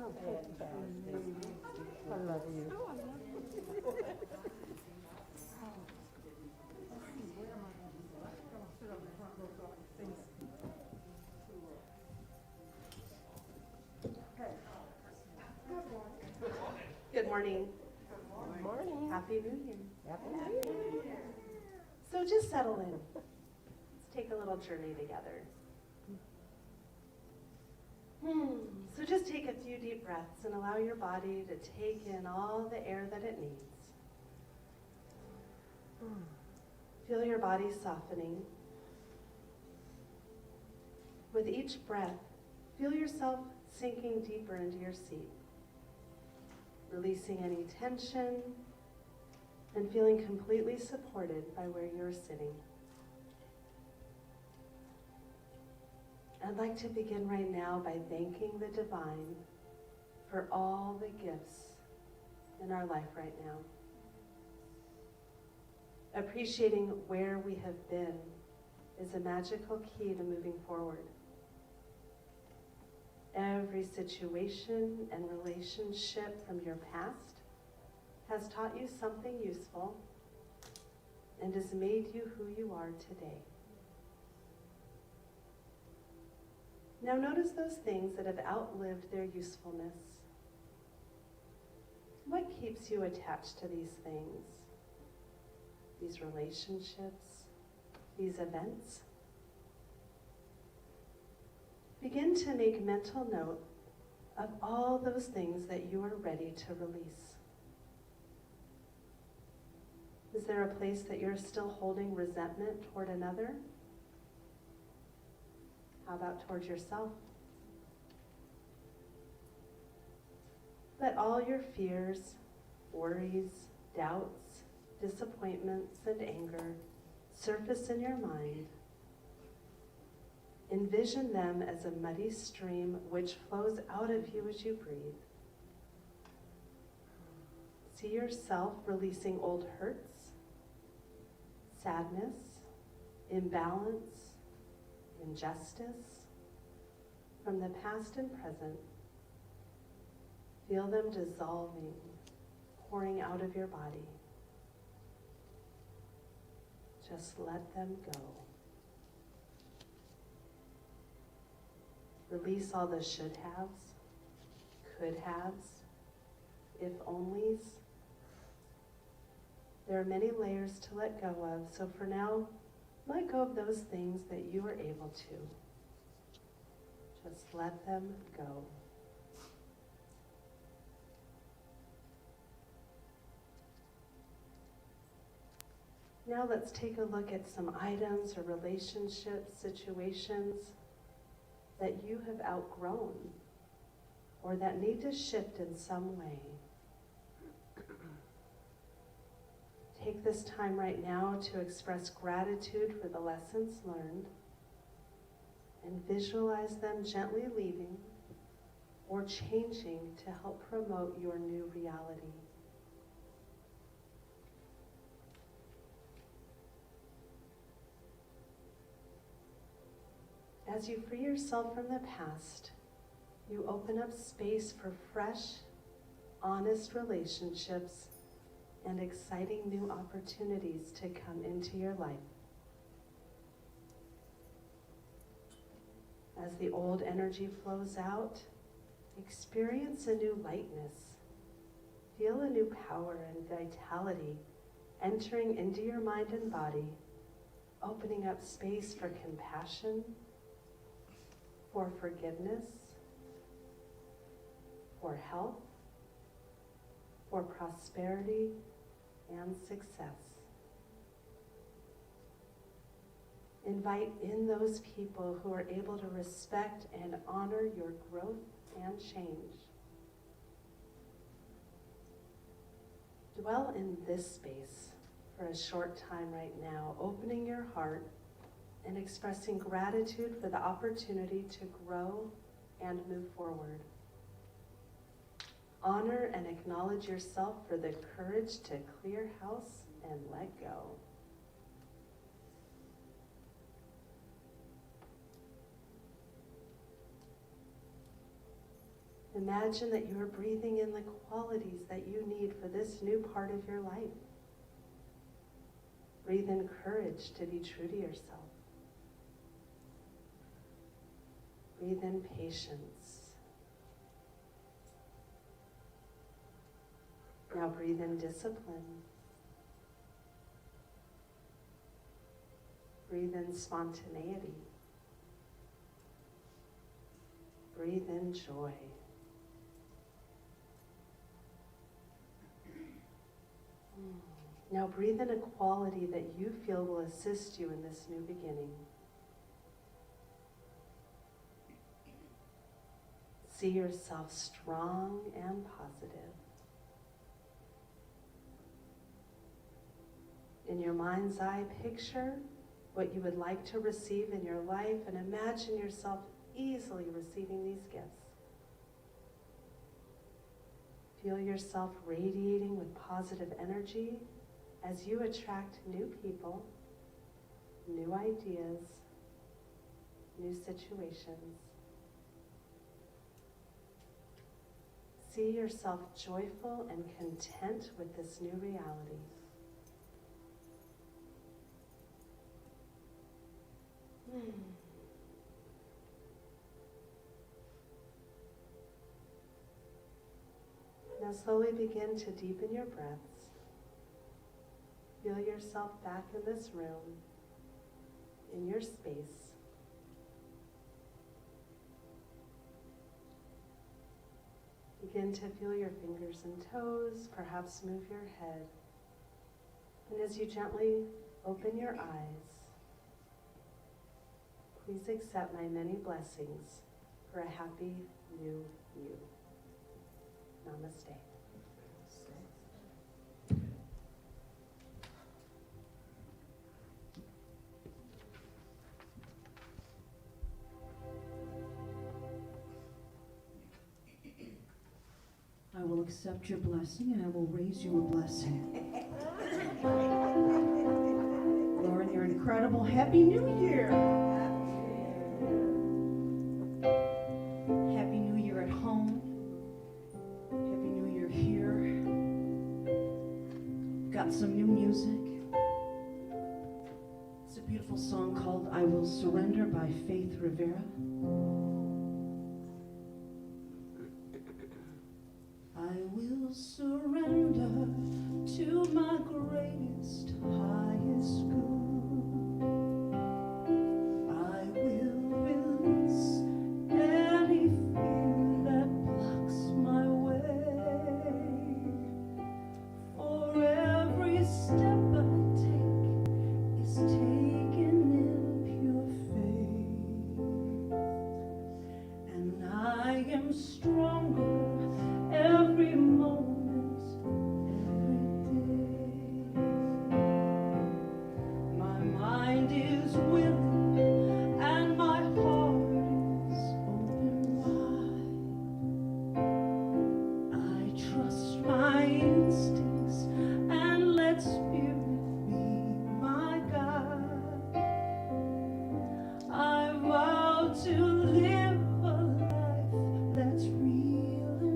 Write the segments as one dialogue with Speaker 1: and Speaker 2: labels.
Speaker 1: I love you.
Speaker 2: Good morning.
Speaker 1: Good morning.
Speaker 2: Happy New Year.
Speaker 1: Happy New Year.
Speaker 2: So just settle in. Let's take a little journey together. So just take a few deep breaths and allow your body to take in all the air that it needs. Feel your body softening. With each breath, feel yourself sinking deeper into your seat, releasing any tension and feeling completely supported by where you're sitting. I'd like to begin right now by thanking the divine for all the gifts in our life right now. Appreciating where we have been is a magical key to moving forward. Every situation and relationship from your past has taught you something useful and has made you who you are today. Now notice those things that have outlived their usefulness. What keeps you attached to these things, these relationships, these events? Begin to make mental note of all those things that you are ready to release. Is there a place that you're still holding resentment toward another? How about towards yourself? Let all your fears, worries, doubts, disappointments, and anger surface in your mind. Envision them as a muddy stream which flows out of you as you breathe. See yourself releasing old hurts, sadness, imbalance, injustice from the past and present. Feel them dissolving, pouring out of your body. Just let them go. Release all the should haves, could haves, if onlys. There are many layers to let go of, so for now, let go of those things that you are able to. Just let them go. Now let's take a look at some items or relationships, situations that you have outgrown or that need to shift in some way. Take this time right now to express gratitude for the lessons learned and visualize them gently leaving or changing to help promote your new reality. As you free yourself from the past, you open up space for fresh, honest relationships and exciting new opportunities to come into your life. As the old energy flows out, experience a new lightness. Feel a new power and vitality entering into your mind and body, opening up space for compassion, for forgiveness, for health, for prosperity and success. Invite in those people who are able to respect and honor your growth and change. Dwell in this space for a short time right now, opening your heart and expressing gratitude for the opportunity to grow and move forward. Honor and acknowledge yourself for the courage to clear house and let go. Imagine that you are breathing in the qualities that you need for this new part of your life. Breathe in courage to be true to yourself. Breathe in patience. Now breathe in discipline. Breathe in spontaneity. Breathe in joy. Now breathe in a quality that you feel will assist you in this new beginning. See yourself strong and positive. In your mind's eye, picture what you would like to receive in your life and imagine yourself easily receiving these gifts. Feel yourself radiating with positive energy as you attract new people, new ideas, new situations. See yourself joyful and content with this new reality. Now slowly begin to deepen your breaths. Feel yourself back in this room, in your space. Begin to feel your fingers and toes, perhaps move your head. And as you gently open your eyes, please accept my many blessings for a happy new you. Namaste.
Speaker 3: I will accept your blessing and I will raise you a blessing. Lauren, you're incredible. Happy New Year! Happy New Year at home. Happy New Year here. Got some new music. It's a beautiful song called I Will Surrender by Faith Rivera. I will surrender to my greatest, highest good. I will release any fear that blocks my way. For every step I take is taken in pure faith. And I am stronger every moment, every day. My mind is willing and my heart is open wide. I trust my instincts and let spirit be my guide. I vow to live a life that's real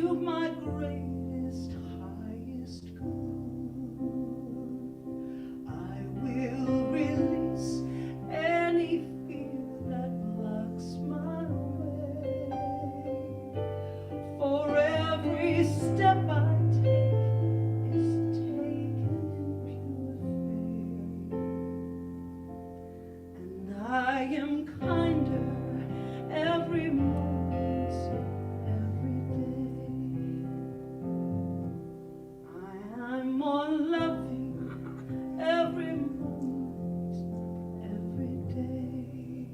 Speaker 3: achieve my greatest, highest good. I will release any fear that blocks my way. For every step I take is taken in pure faith. And I am kinder every moment, every day. I am more loving every moment, every day.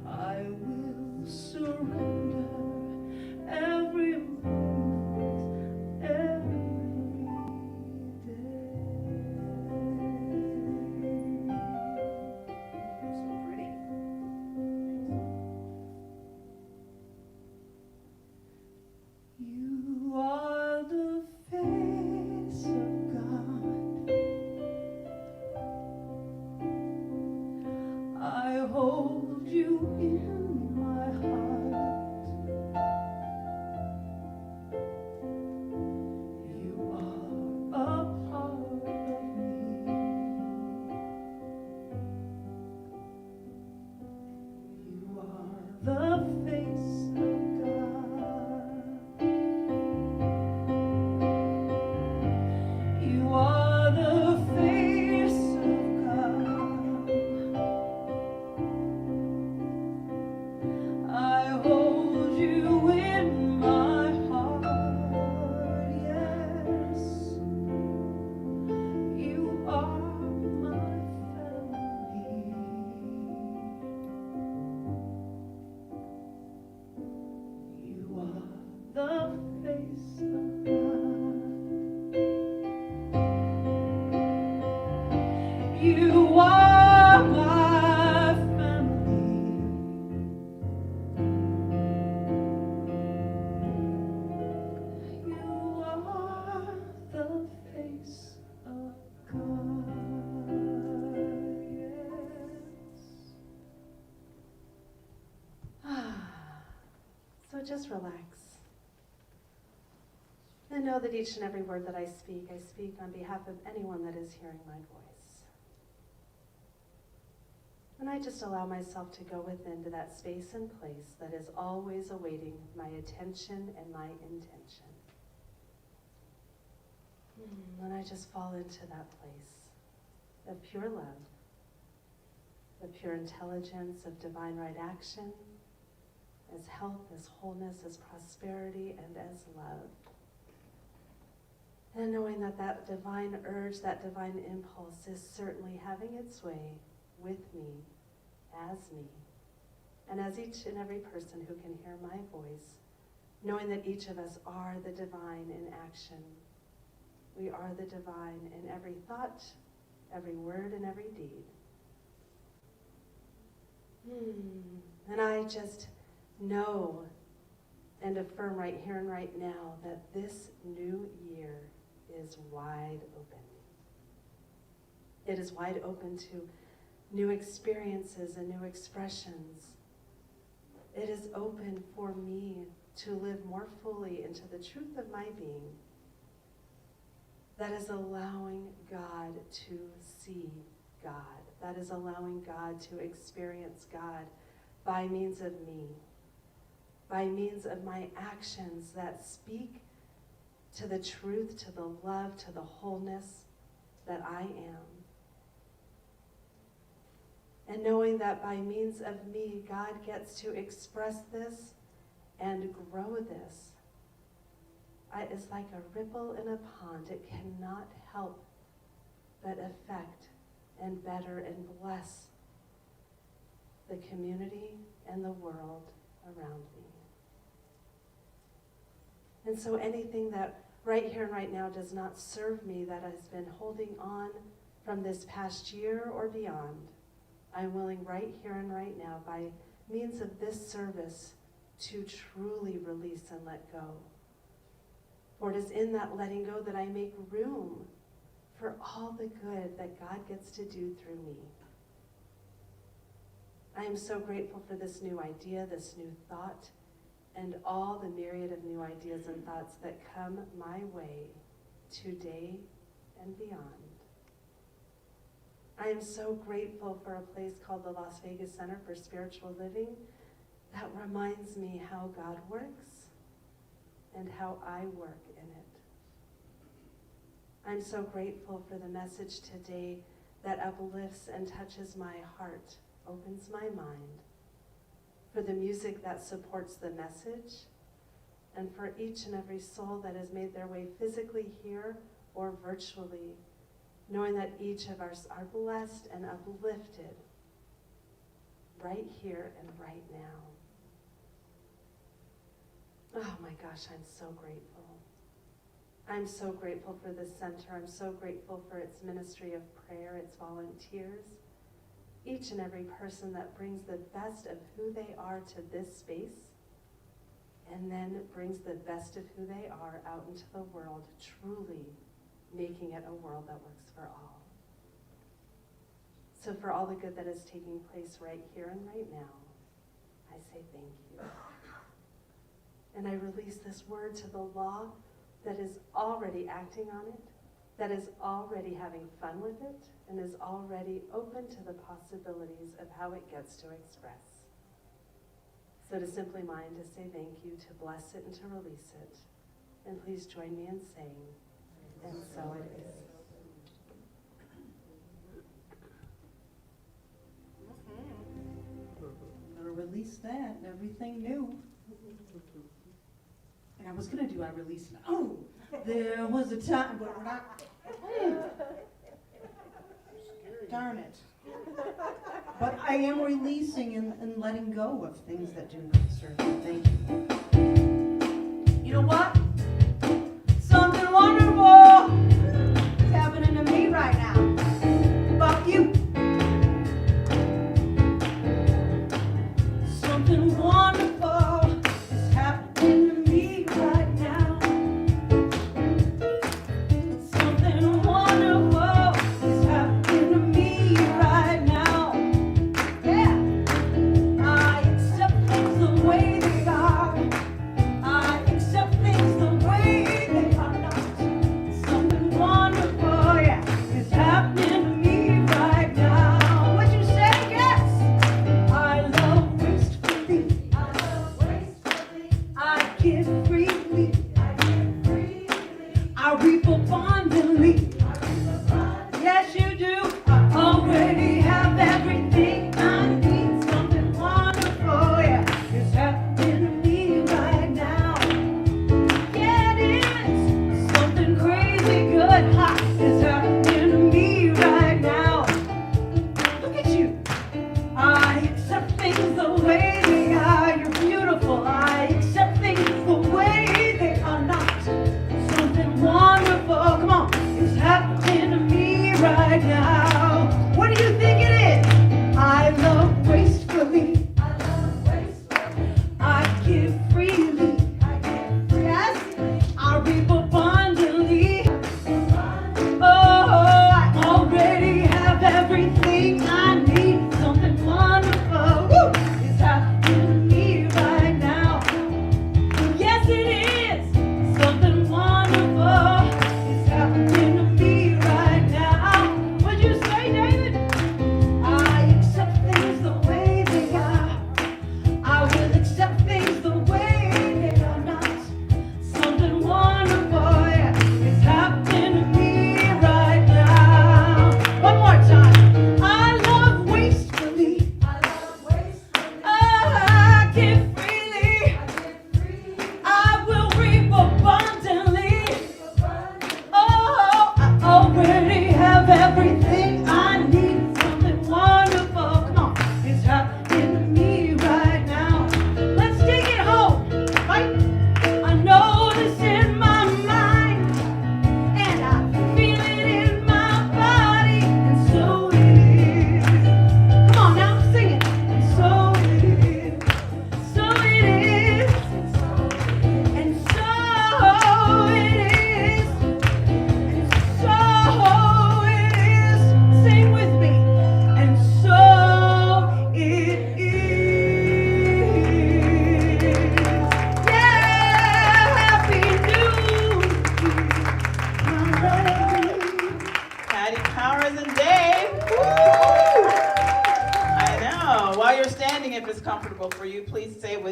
Speaker 3: I will surrender every moment, every day. So pretty. You are the face of God. I hold you in my heart. You are a part of me. You are the face of God. You are the face of God. I hold you in my heart, yes. You are my family. You are the face of God. You are my family. You are the face of God. Yes.
Speaker 2: So just relax. And know that each and every word that I speak on behalf of anyone that is hearing my voice. And I just allow myself to go within to that space and place that is always awaiting my attention and my intention. And I just fall into that place of pure love, of pure intelligence, of divine right action, as health, as wholeness, as prosperity, and as love. And knowing that that divine urge, that divine impulse is certainly having its way with me, and as each and every person who can hear my voice, knowing that each of us are the divine in action. We are the divine in every thought, every word, and every deed. And I just know and affirm right here and right now that this new year is wide open. It is wide open to new experiences and new expressions. It is open for me to live more fully into the truth of my being. That is allowing God to see God. That is allowing God to experience God by means of me, by means of my actions that speak to the truth, to the love, to the wholeness that I am. And knowing that by means of me, God gets to express this and grow this. It's like a ripple in a pond. It cannot help but affect and better and bless the community and the world around me. And so anything that right here and right now does not serve me, that has been holding on from this past year or beyond, I'm willing right here and right now, by means of this service, to truly release and let go. For it is in that letting go that I make room for all the good that God gets to do through me. I am so grateful for this new idea, this new thought, and all the myriad of new ideas and thoughts that come my way today and beyond. I am so grateful for a place called the Las Vegas Center for Spiritual Living that reminds me how God works and how I work in it. I'm so grateful for the message today that uplifts and touches my heart, opens my mind, for the music that supports the message, and for each and every soul that has made their way physically here or virtually, knowing that each of us are blessed and uplifted right here and right now. Oh my gosh, I'm so grateful. I'm so grateful for this center. I'm so grateful for its ministry of prayer, its volunteers, each and every person that brings the best of who they are to this space, and then brings the best of who they are out into the world, truly making it a world that works for all. So for all the good that is taking place right here and right now, I say thank you. And I release this word to the law that is already acting on it, that is already having fun with it, and is already open to the possibilities of how it gets to express. So to simply mind, to say thank you, to bless it and to release it. And please join me in saying, and so it is.
Speaker 4: Gonna release that and everything new. And I was gonna do I release it. Oh, there was a time, but we're not. Darn it. But I am releasing and letting go of things that do not serve me. Thank you. You know what? Something wonderful is happening to me right now. About you. Something wonderful is happening to me right now. Something wonderful is happening to me right now. Yeah, I accept things the way they are.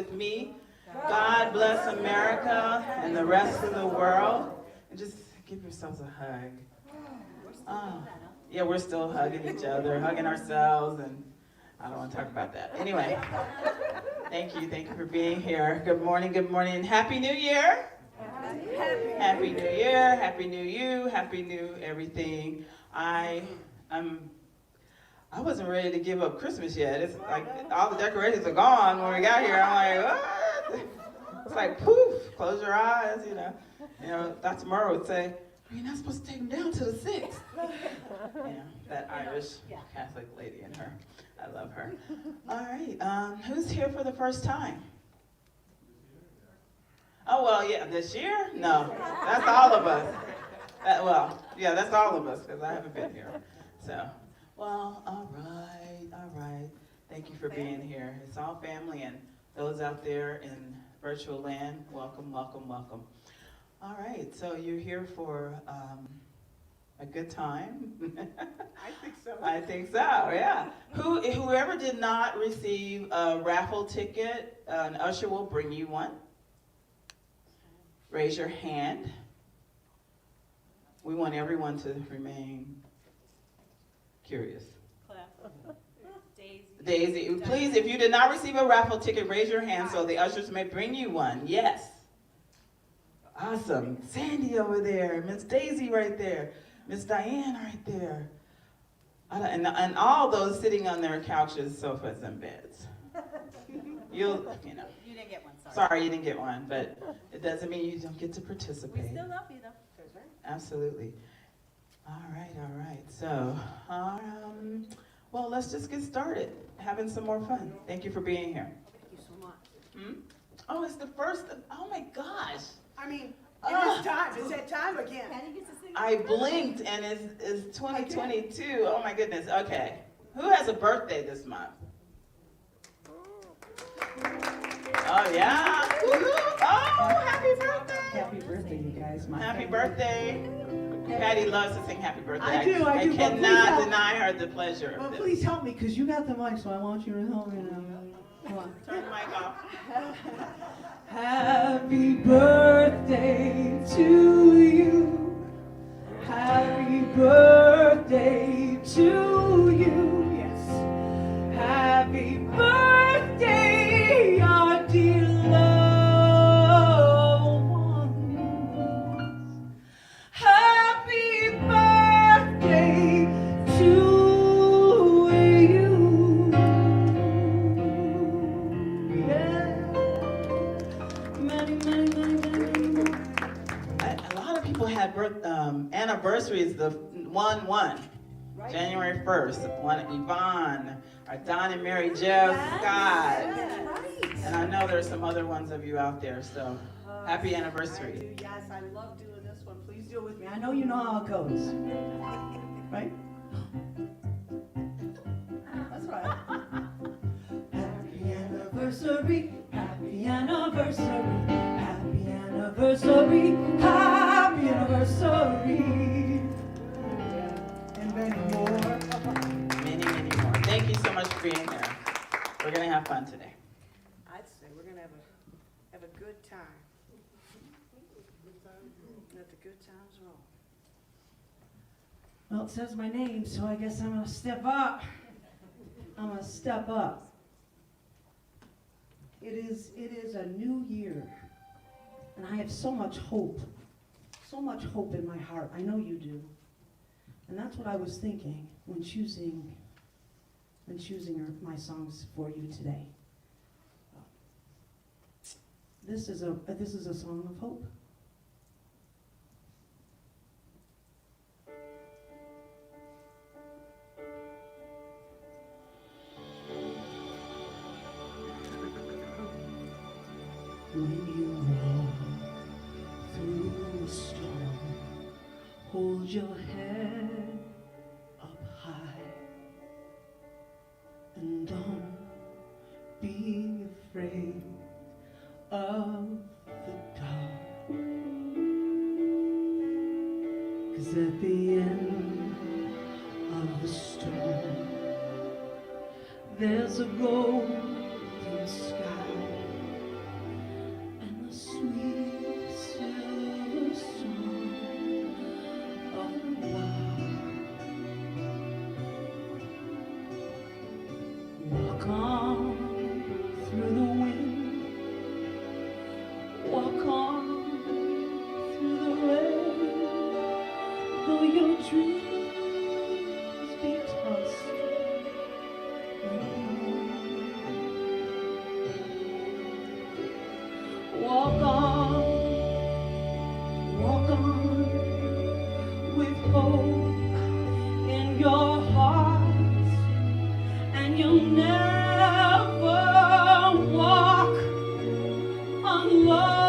Speaker 5: with me. God bless America and the rest of the world. And just give yourselves a hug. Yeah, we're still hugging each other, hugging ourselves, and I don't want to talk about that. Anyway, thank you for being here. Good morning, and Happy New Year. Happy New Year, Happy New You, Happy New everything. I wasn't ready to give up Christmas yet. It's like all the decorations are gone when we got here. I'm like, what? It's like poof, close your eyes, you know. Dr. Murrow would say, you're not supposed to take them down to the 6th. That Irish Catholic lady in her. I love her. All right, who's here for the first time? Oh, well, yeah, this year? No, that's all of us. That's all of us, because I haven't been here. So, well, all right. Thank you for being here. It's all family, and those out there in virtual land, welcome. All right, so you're here for a good time? I think so, yeah. Whoever did not receive a raffle ticket, an usher will bring you one. Raise your hand. We want everyone to remain curious. Daisy, please, if you did not receive a raffle ticket, raise your hand so the ushers may bring you one. Yes. Awesome. Sandy over there. Miss Daisy right there. Miss Diane right there. And all those sitting on their couches, sofas, and beds. You didn't get one, sorry. You didn't get one, but it doesn't mean you don't get to participate.
Speaker 1: We still love you, though.
Speaker 5: Absolutely. All right. So, well, let's just get started. Having some more fun. Thank you for being here.
Speaker 1: Thank you so much.
Speaker 5: Oh, it's the first. Oh my gosh.
Speaker 4: I mean, it's time. It's that time again.
Speaker 5: I blinked and it's 2022. Oh my goodness. Okay. Who has a birthday this month? Oh yeah. Woo-hoo. Oh, happy birthday.
Speaker 4: Happy birthday, you guys.
Speaker 5: Happy birthday. Patty loves to sing happy birthday.
Speaker 4: I do.
Speaker 5: I
Speaker 4: but
Speaker 5: cannot deny her the pleasure
Speaker 4: Well,
Speaker 5: of this.
Speaker 4: please help me, because you got the mic, so I want you to help me now. Come on.
Speaker 5: Turn the mic off.
Speaker 3: Happy birthday to you. Happy birthday to you. Yes. Happy birthday, our dear loved ones. Happy birthday to you. Yeah. Many.
Speaker 5: A lot of people had anniversaries the 1/1, right. January 1st. One Yvonne, or Don and Mary, Jeff, Scott. And I know there's some other ones of you out there, so happy anniversary.
Speaker 4: Yes, I love doing this one. Please do it with me. I know you know how it goes. Right? That's right.
Speaker 3: Happy anniversary, happy anniversary, happy anniversary, happy anniversary.
Speaker 4: And many more.
Speaker 5: Many more. Thank you so much for being here. We're going to have fun today.
Speaker 4: I'd say we're going to have a good time. Let the good times roll. Well, it says my name, so I guess I'm going to step up. It is a new year, and I have so much hope in my heart. I know you do. And that's what I was thinking when choosing my songs for you today. This is a song of hope. When you walk through a storm, hold your head up high, and don't be afraid of the dark, 'cause at the end of the storm there's a golden sky.
Speaker 3: dreams be tossed and walk on with hope in your heart, and you'll never walk alone.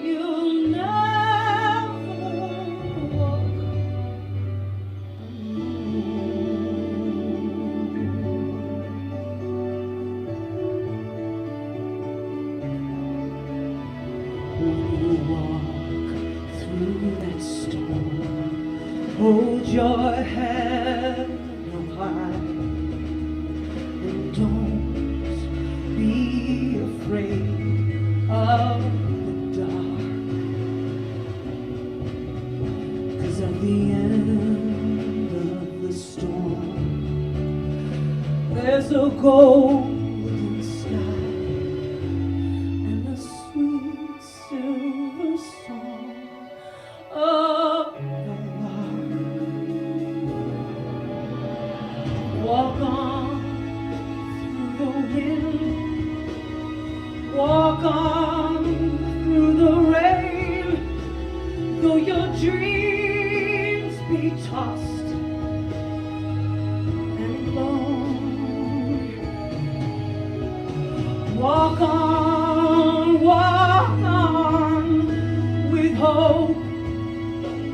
Speaker 3: You'll never walk When you walk through that storm, hold your head up high and don't be afraid of the dark, 'cause at the end of the storm there's a golden sky and a sweet silver song of the lark. Walk on through the wind, walk on through the rain, though your dreams be tossed and blown. Walk on with hope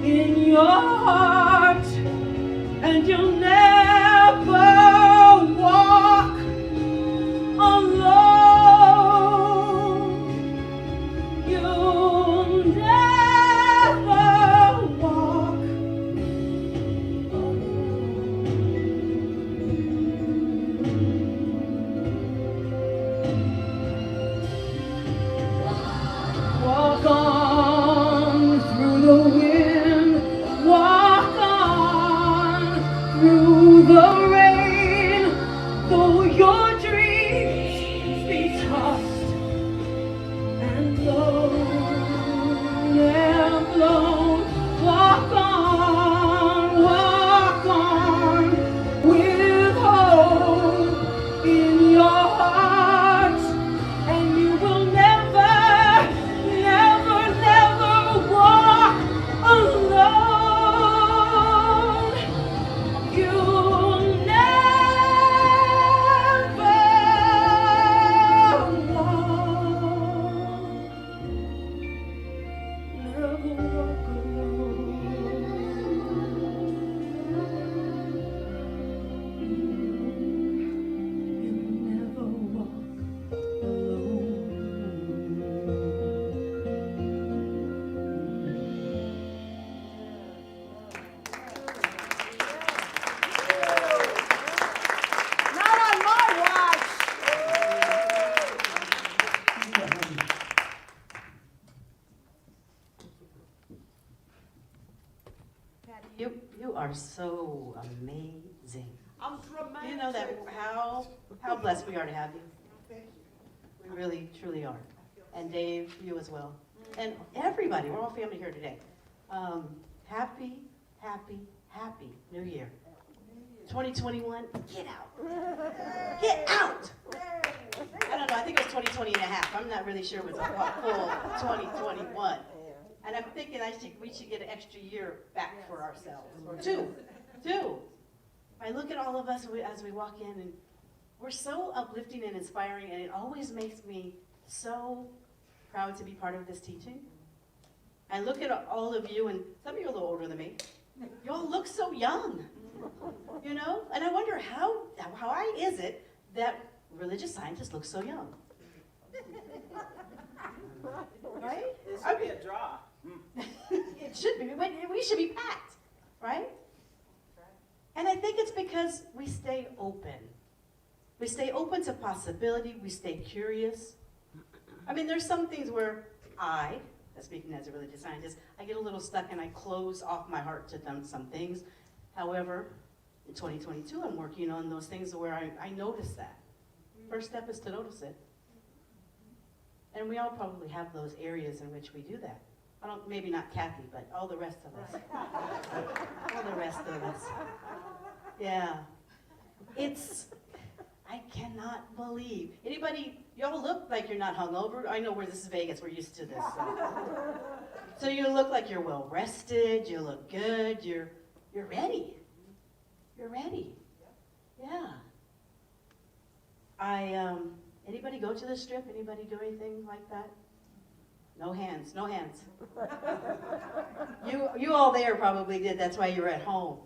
Speaker 3: in your heart, and you'll never walk alone. You'll never walk Walk on through the wind, walk on through the rain, though your dreams be tossed and blown and blown. Walk on with hope in your heart, and you will never walk alone. You'll never walk alone. You'll never walk alone.
Speaker 1: Not on my watch.
Speaker 2: You are so amazing.
Speaker 1: I'm dramatic.
Speaker 2: You know that how blessed we are to have you. We really, truly are. And Dave, you as well. And everybody, we're all family here today. Happy New Year. 2021, get out. Get out! I don't know, I think it was 2020 and a half. I'm not really sure it was a full 2021. And I'm thinking we should get an extra year back for ourselves. Two. I look at all of us as we walk in, and we're so uplifting and inspiring, and it always makes me so proud to be part of this teaching. I look at all of you, and some of you are a little older than me. You all look so young, you know? And I wonder how is it that religious scientists look so young? Right?
Speaker 5: It should be a draw.
Speaker 2: It should be. We should be packed, right? And I think it's because we stay open. We stay open to possibility. We stay curious. I mean, there's some things where speaking as a religious scientist, I get a little stuck and I close off my heart to some things. However, in 2022, I'm working on those things where I notice that. First step is to notice it. And we all probably have those areas in which we do that.
Speaker 6: I don't, maybe not Kathy, but all the rest of us. All the rest of us. Yeah. I cannot believe. Anybody, y'all look like you're not hungover. I know this is Vegas, we're used to this. So you look like you're well rested, you look good, you're ready. You're ready. Yeah. Anybody go to the strip? Anybody do anything like that? No hands, no hands. You all there probably did, that's why you're at home.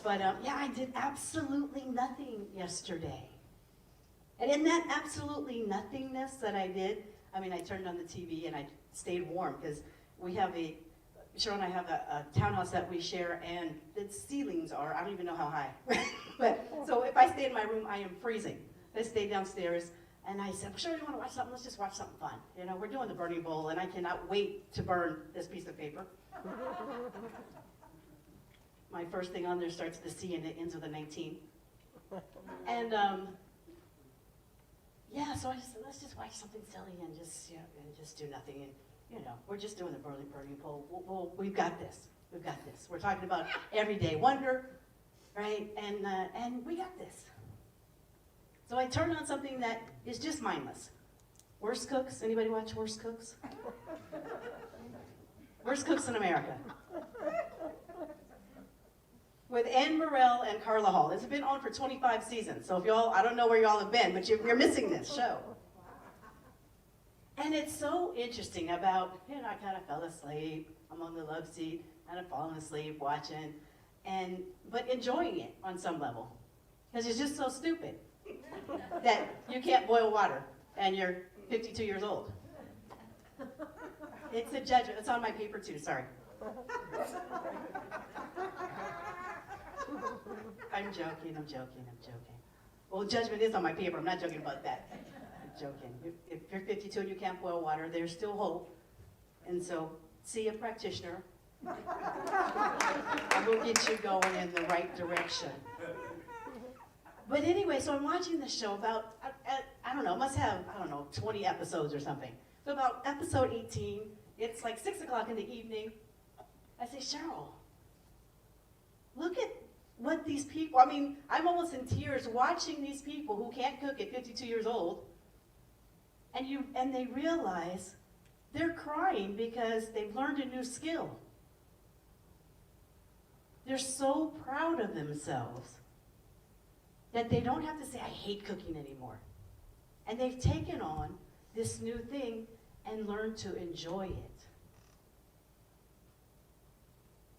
Speaker 6: But yeah, I did absolutely nothing yesterday. And in that absolutely nothingness that I did, I mean, I turned on the TV and I stayed warm because we have Cheryl and I have a townhouse that we share, and the ceilings are, I don't even know how high. But so if I stay in my room, I am freezing. I stayed downstairs and I said, Cheryl, you want to watch something? Let's just watch something fun. You know, we're doing the burning bowl and I cannot wait to burn this piece of paper. My first thing on there starts with a C and it ends with a 19. And yeah, so I just said, let's just watch something silly and just do nothing. And you know, we're just doing the burning bowl. We've got this. We've got this. We're talking about everyday wonder, right? And we got this. So I turned on something that is just mindless. Worst Cooks. Anybody watch Worst Cooks? Worst Cooks in America. With Ann Morrell and Carla Hall. It's been on for 25 seasons. So if y'all, I don't know where y'all have been, but you're missing this show. And it's so interesting about, you know, I kind of fell asleep. I'm on the love seat, kind of falling asleep, watching, but enjoying it on some level. Because it's just so stupid that you can't boil water and you're 52 years old. It's a judgment. It's on my paper too, sorry. I'm joking. Well, judgment is on my paper. I'm not joking about that. I'm joking. If you're 52 and you can't boil water, there's still hope. And so, see a practitioner. I will get you going in the right direction. But anyway, so I'm watching this show about, I don't know, it must have, 20 episodes or something. So about episode 18, it's like 6 o'clock in the evening. I say, Cheryl, look at what these people, I mean, I'm almost in tears watching these people who can't cook at 52 years old, and they realize they're crying because they've learned a new skill. They're so proud of themselves that they don't have to say, I hate cooking anymore. And they've taken on this new thing and learned to enjoy it.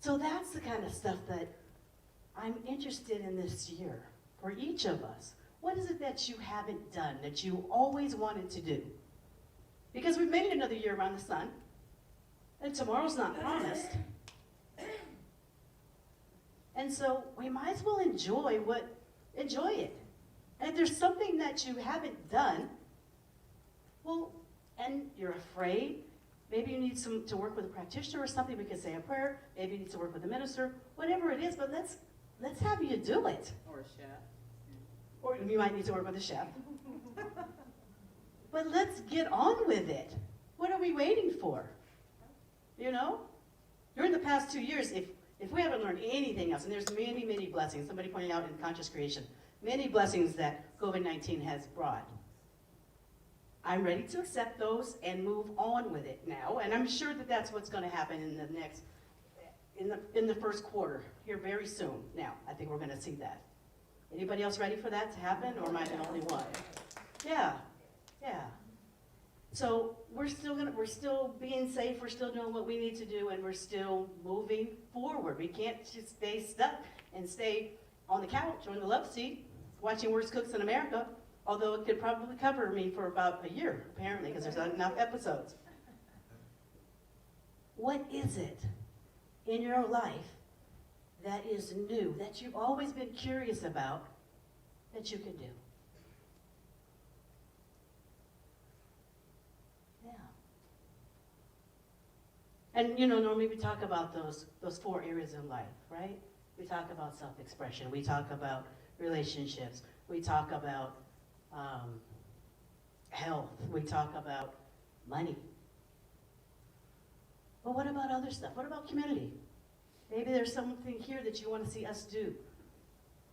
Speaker 6: So that's the kind of stuff that I'm interested in this year for each of us. What is it that you haven't done that you always wanted to do? Because we've made it another year around the sun, and tomorrow's not promised. And so we might as well enjoy it. And if there's something that you haven't done, well, and you're afraid, maybe you need to work with a practitioner or something. We can say a prayer. Maybe you need to work with a minister, whatever it is, but let's have you do it.
Speaker 5: Or a chef.
Speaker 6: Or you might need to work with a chef. But let's get on with it. What are we waiting for? You know? During the past 2 years, if we haven't learned anything else, and there's many, many blessings, somebody pointed out in Conscious Creation, many blessings that COVID-19 has brought. I'm ready to accept those and move on with it now, and I'm sure that that's what's going to happen in the next, in the first quarter, here very soon. Now, I think we're going to see that. Anybody else ready for that to happen, or am I the only one? Yeah. So we're still being safe, we're still doing what we need to do, and we're still moving forward. We can't just stay stuck and stay on the couch or in the love seat watching Worst Cooks in America, although it could probably cover me for about a year, apparently, because there's not enough episodes. What is it in your life that is new, that you've always been curious about, that you can do? Yeah. And normally we talk about those 4 areas in life, right? We talk about self-expression, we talk about relationships, we talk about health, we talk about money. But what about other stuff? What about community? Maybe there's something here that you want to see us do,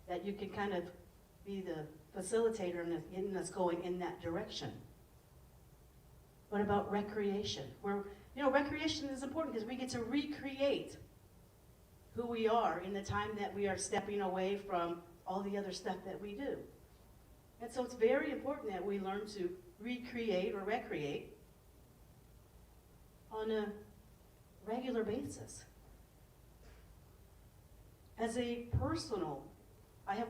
Speaker 6: that you can kind of be the facilitator in getting us going in that direction. What about recreation? Recreation is important because we get to recreate who we are in the time that we are stepping away from all the other stuff that we do. And so it's very important that we learn to recreate or recreate on a regular basis. I have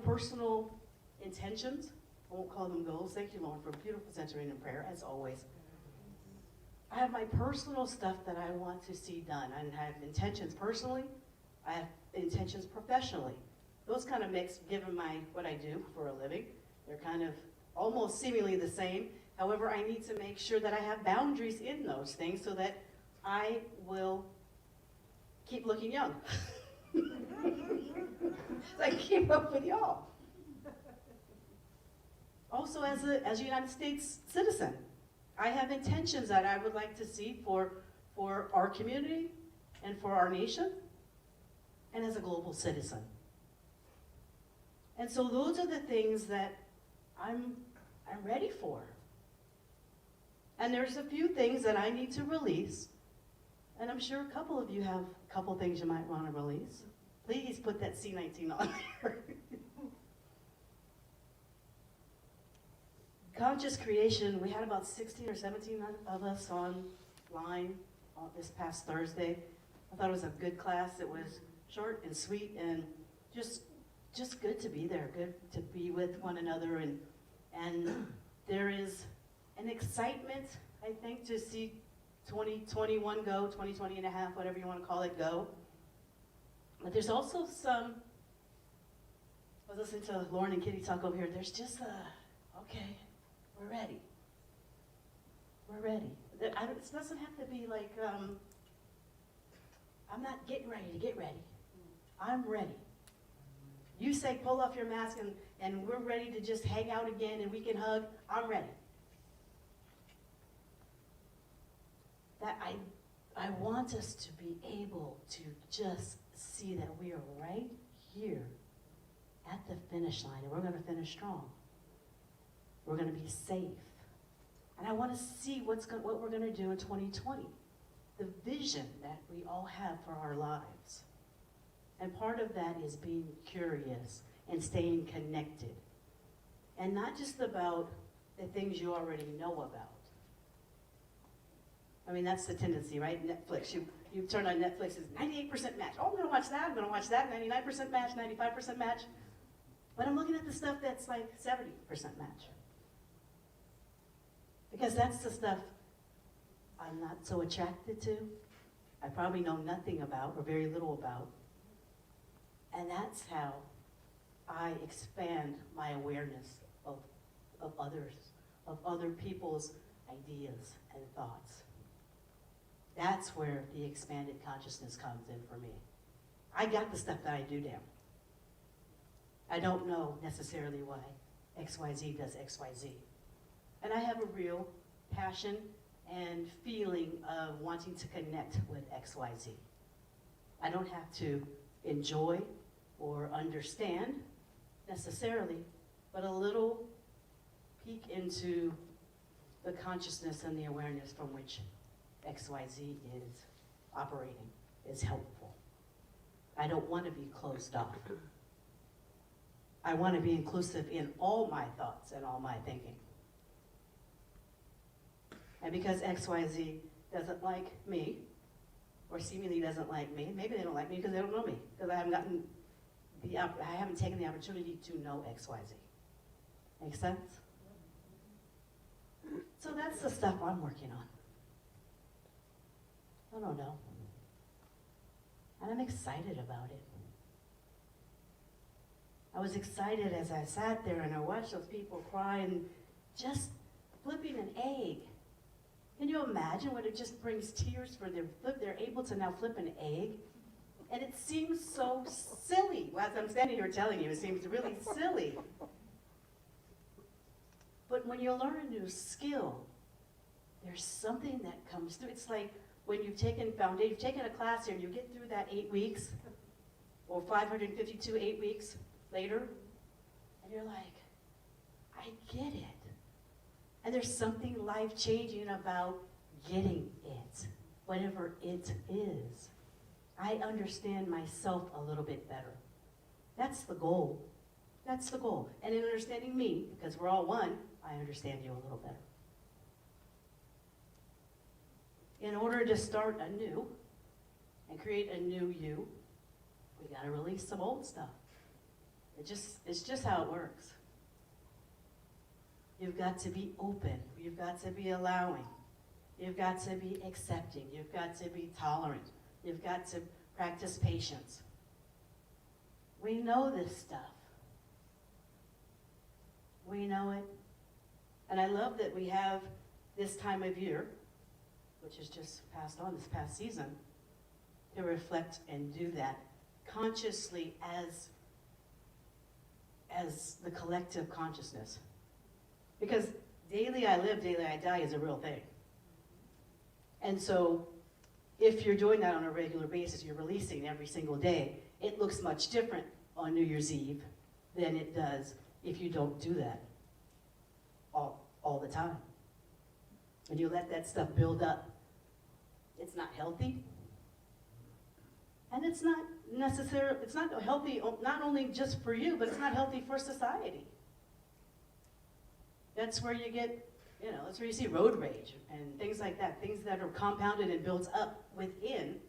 Speaker 6: personal intentions. I won't call them goals. Thank you, Lauren, for beautiful centering and prayer, as always. I have my personal stuff that I want to see done. I have intentions personally. I have intentions professionally. Those kind of mix, given what I do for a living. They're kind of almost seemingly the same. However, I need to make sure that I have boundaries in those things so that I will keep looking young. So I keep up with y'all. Also, as a United States citizen, I have intentions that I would like to see for our community and for our nation, and as a global citizen. And so those are the things that I'm ready for. And there's a few things that I need to release, and I'm sure a couple of you have a couple things you might want to release. Please put that C19 on there. Conscious creation, we had about 16 or 17 of us online this past Thursday. I thought it was a good class. It was short and sweet and just good to be there, good to be with one another. And there is an excitement, I think, to see 2021 go, 2020 and a half, whatever you want to call it, go. But there's also I was listening to Lauren and Kitty talk over here, there's just okay, we're ready. We're ready. It doesn't have to be like, I'm not getting ready to get ready. I'm ready. You say pull off your mask and we're ready to just hang out again and we can hug, I'm ready. That I want us to be able to just see that we are right here at the finish line, and we're going to finish strong. We're going to be safe. And I want to see what we're going to do in 2020, the vision that we all have for our lives. And part of that is being curious and staying connected. And not just about the things you already know about. I mean, that's the tendency, right? Netflix, you turn on Netflix, it's 98% match. Oh, I'm gonna watch that, 99% match, 95% match. But I'm looking at the stuff that's like 70% match. Because that's the stuff I'm not so attracted to. I probably know nothing about, or very little about. And that's how I expand my awareness of others, of other people's ideas and thoughts. That's where the expanded consciousness comes in for me. I got the stuff that I do down. I don't know necessarily why XYZ does XYZ. And I have a real passion and feeling of wanting to connect with XYZ. I don't have to enjoy or understand necessarily, but a little peek into the consciousness and the awareness from which XYZ is operating is helpful. I don't want to be closed off. I want to be inclusive in all my thoughts and all my thinking. And because XYZ doesn't like me, or seemingly doesn't like me, maybe they don't like me because they don't know me, because I haven't taken the opportunity to know XYZ. Make sense? So that's the stuff I'm working on. I don't know. And I'm excited about it. I was excited as I sat there and I watched those people cry and just flipping an egg. Can you imagine what it just brings tears for their flip? They're able to now flip an egg. And it seems so silly. Well, as I'm standing here telling you, it seems really silly. But when you learn a new skill, there's something that comes through. It's like when you've taken foundation, you've taken a class here and you get through that 8 weeks, or 552 8 weeks later, and you're like, I get it. And there's something life-changing about getting it, whatever it is. I understand myself a little bit better. That's the goal. That's the goal. And in understanding me, because we're all one, I understand you a little better. In order to start anew and create a new you, we got to release some old stuff. It's just how it works. You've got to be open. You've got to be allowing. You've got to be accepting. You've got to be tolerant. You've got to practice patience. We know this stuff. We know it. And I love that we have this time of year, which has just passed on this past season, to reflect and do that consciously as the collective consciousness. Because daily I live, daily I die is a real thing. And so if you're doing that on a regular basis, you're releasing every single day, it looks much different on New Year's Eve than it does if you don't do that all the time. And you let that stuff build up. It's not healthy. And it's not necessarily, it's not healthy not only just for you, but it's not healthy for society. That's where you get, that's where you see road rage and things like that, things that are compounded and built up within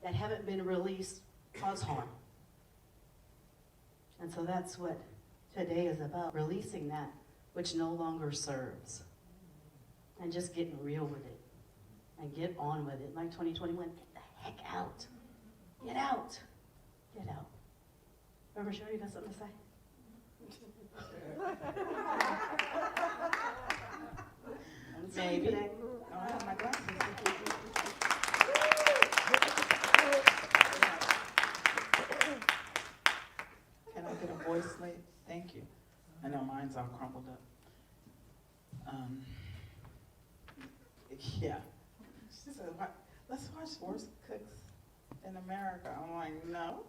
Speaker 6: that haven't been released cause harm. And so that's what today is about, releasing that which no longer serves and just getting real with it and get on with it. Like 2021, get the heck out. Get out. Get out. Reverend Sherry, you got something to say?
Speaker 5: Maybe. Oh, I have my glasses. Can I get a voice slate? Thank you. I know mine's all crumpled up. Yeah. She said, let's watch Worst Cooks in America. I'm like, no.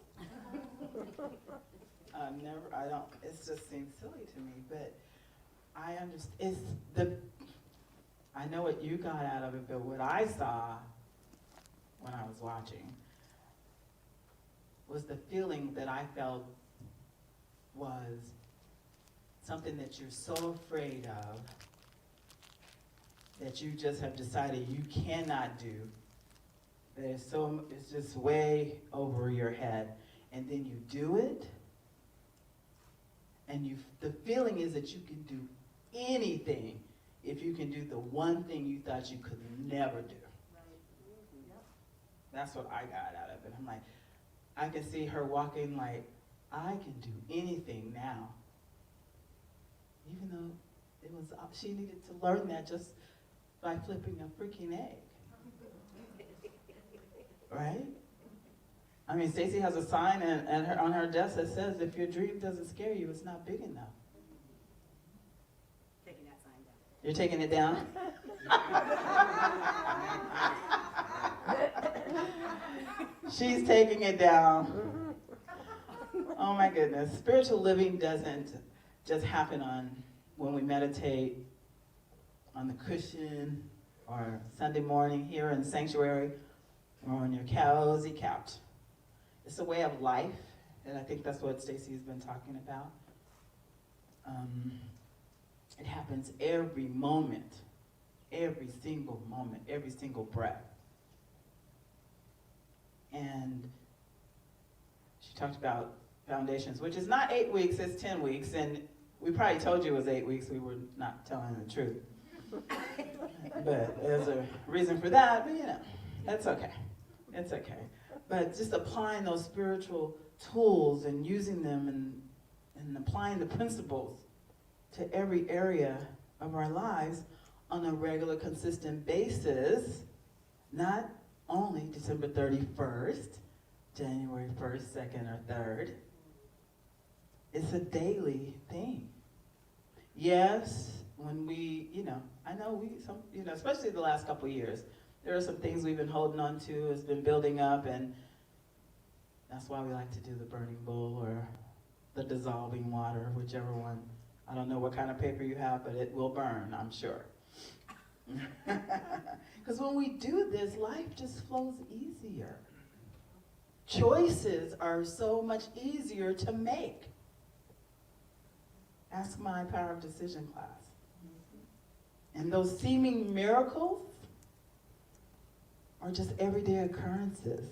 Speaker 5: It just seems silly to me, but I understand, I know what you got out of it, but what I saw when I was watching was the feeling that I felt was something that you're so afraid of that you just have decided you cannot do, that it's just way over your head, and then you do it, and the feeling is that you can do anything if you can do the one thing you thought you could never do. That's what I got out of it. I'm like, I can see her walking like, I can do anything now. Even though she needed to learn that just by flipping a freaking egg. Right? I mean, Stacy has a sign on her desk that says, if your dream doesn't scare you, it's not big enough.
Speaker 6: Taking that sign down.
Speaker 5: You're taking it down? She's taking it down. Oh my goodness. Spiritual living doesn't just happen when we meditate on the cushion or Sunday morning here in the sanctuary or on your cozy couch. It's a way of life, and I think that's what Stacy has been talking about. It happens every moment, every single moment, every single breath. And she talked about foundations, which is not 8 weeks, it's 10 weeks, and we probably told you it was 8 weeks, we were not telling the truth. But there's a reason for that, but that's okay. It's okay. But just applying those spiritual tools and using them and applying the principles to every area of our lives on a regular, consistent basis, not only December 31st, January 1st, 2nd, or 3rd. It's a daily thing. Yes, when we, I know especially the last couple of years, there are some things we've been holding on to, has been building up, and that's why we like to do the burning bull or the dissolving water, whichever one. I don't know what kind of paper you have, but it will burn, I'm sure. Because when we do this, life just flows easier. Choices are so much easier to make. Ask my Power of Decision class. And those seeming miracles are just everyday occurrences.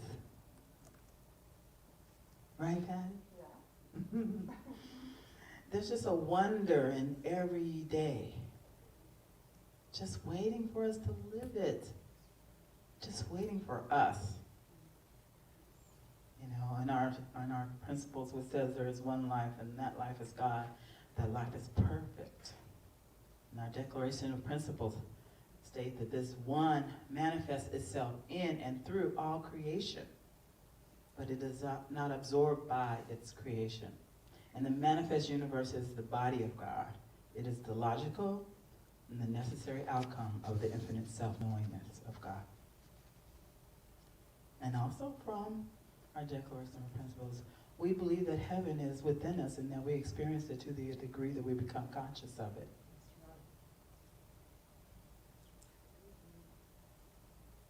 Speaker 5: Right, Patty? Yeah. There's just a wonder in every day. Just waiting for us to live it. Just waiting for us. You know, in our principles, which says there is one life, and that life is God. That life is perfect. And our Declaration of Principles state that this one manifests itself in and through all creation, but it is not absorbed by its creation. And the manifest universe is the body of God. It is the logical and the necessary outcome of the infinite self-knowingness of God. And also from our Declaration of Principles, we believe that heaven is within us and that we experience it to the degree that we become conscious of it.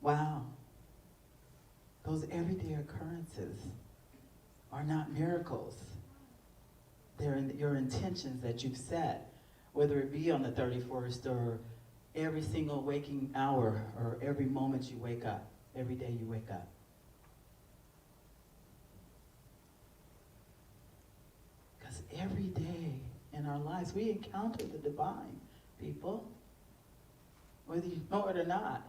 Speaker 5: Wow. Those everyday occurrences are not miracles. They're in your intentions that you've set, whether it be on the 31st or every single waking hour or every moment you wake up, every day you wake up. Because every day in our lives, we encounter the divine, people, whether you know it or not.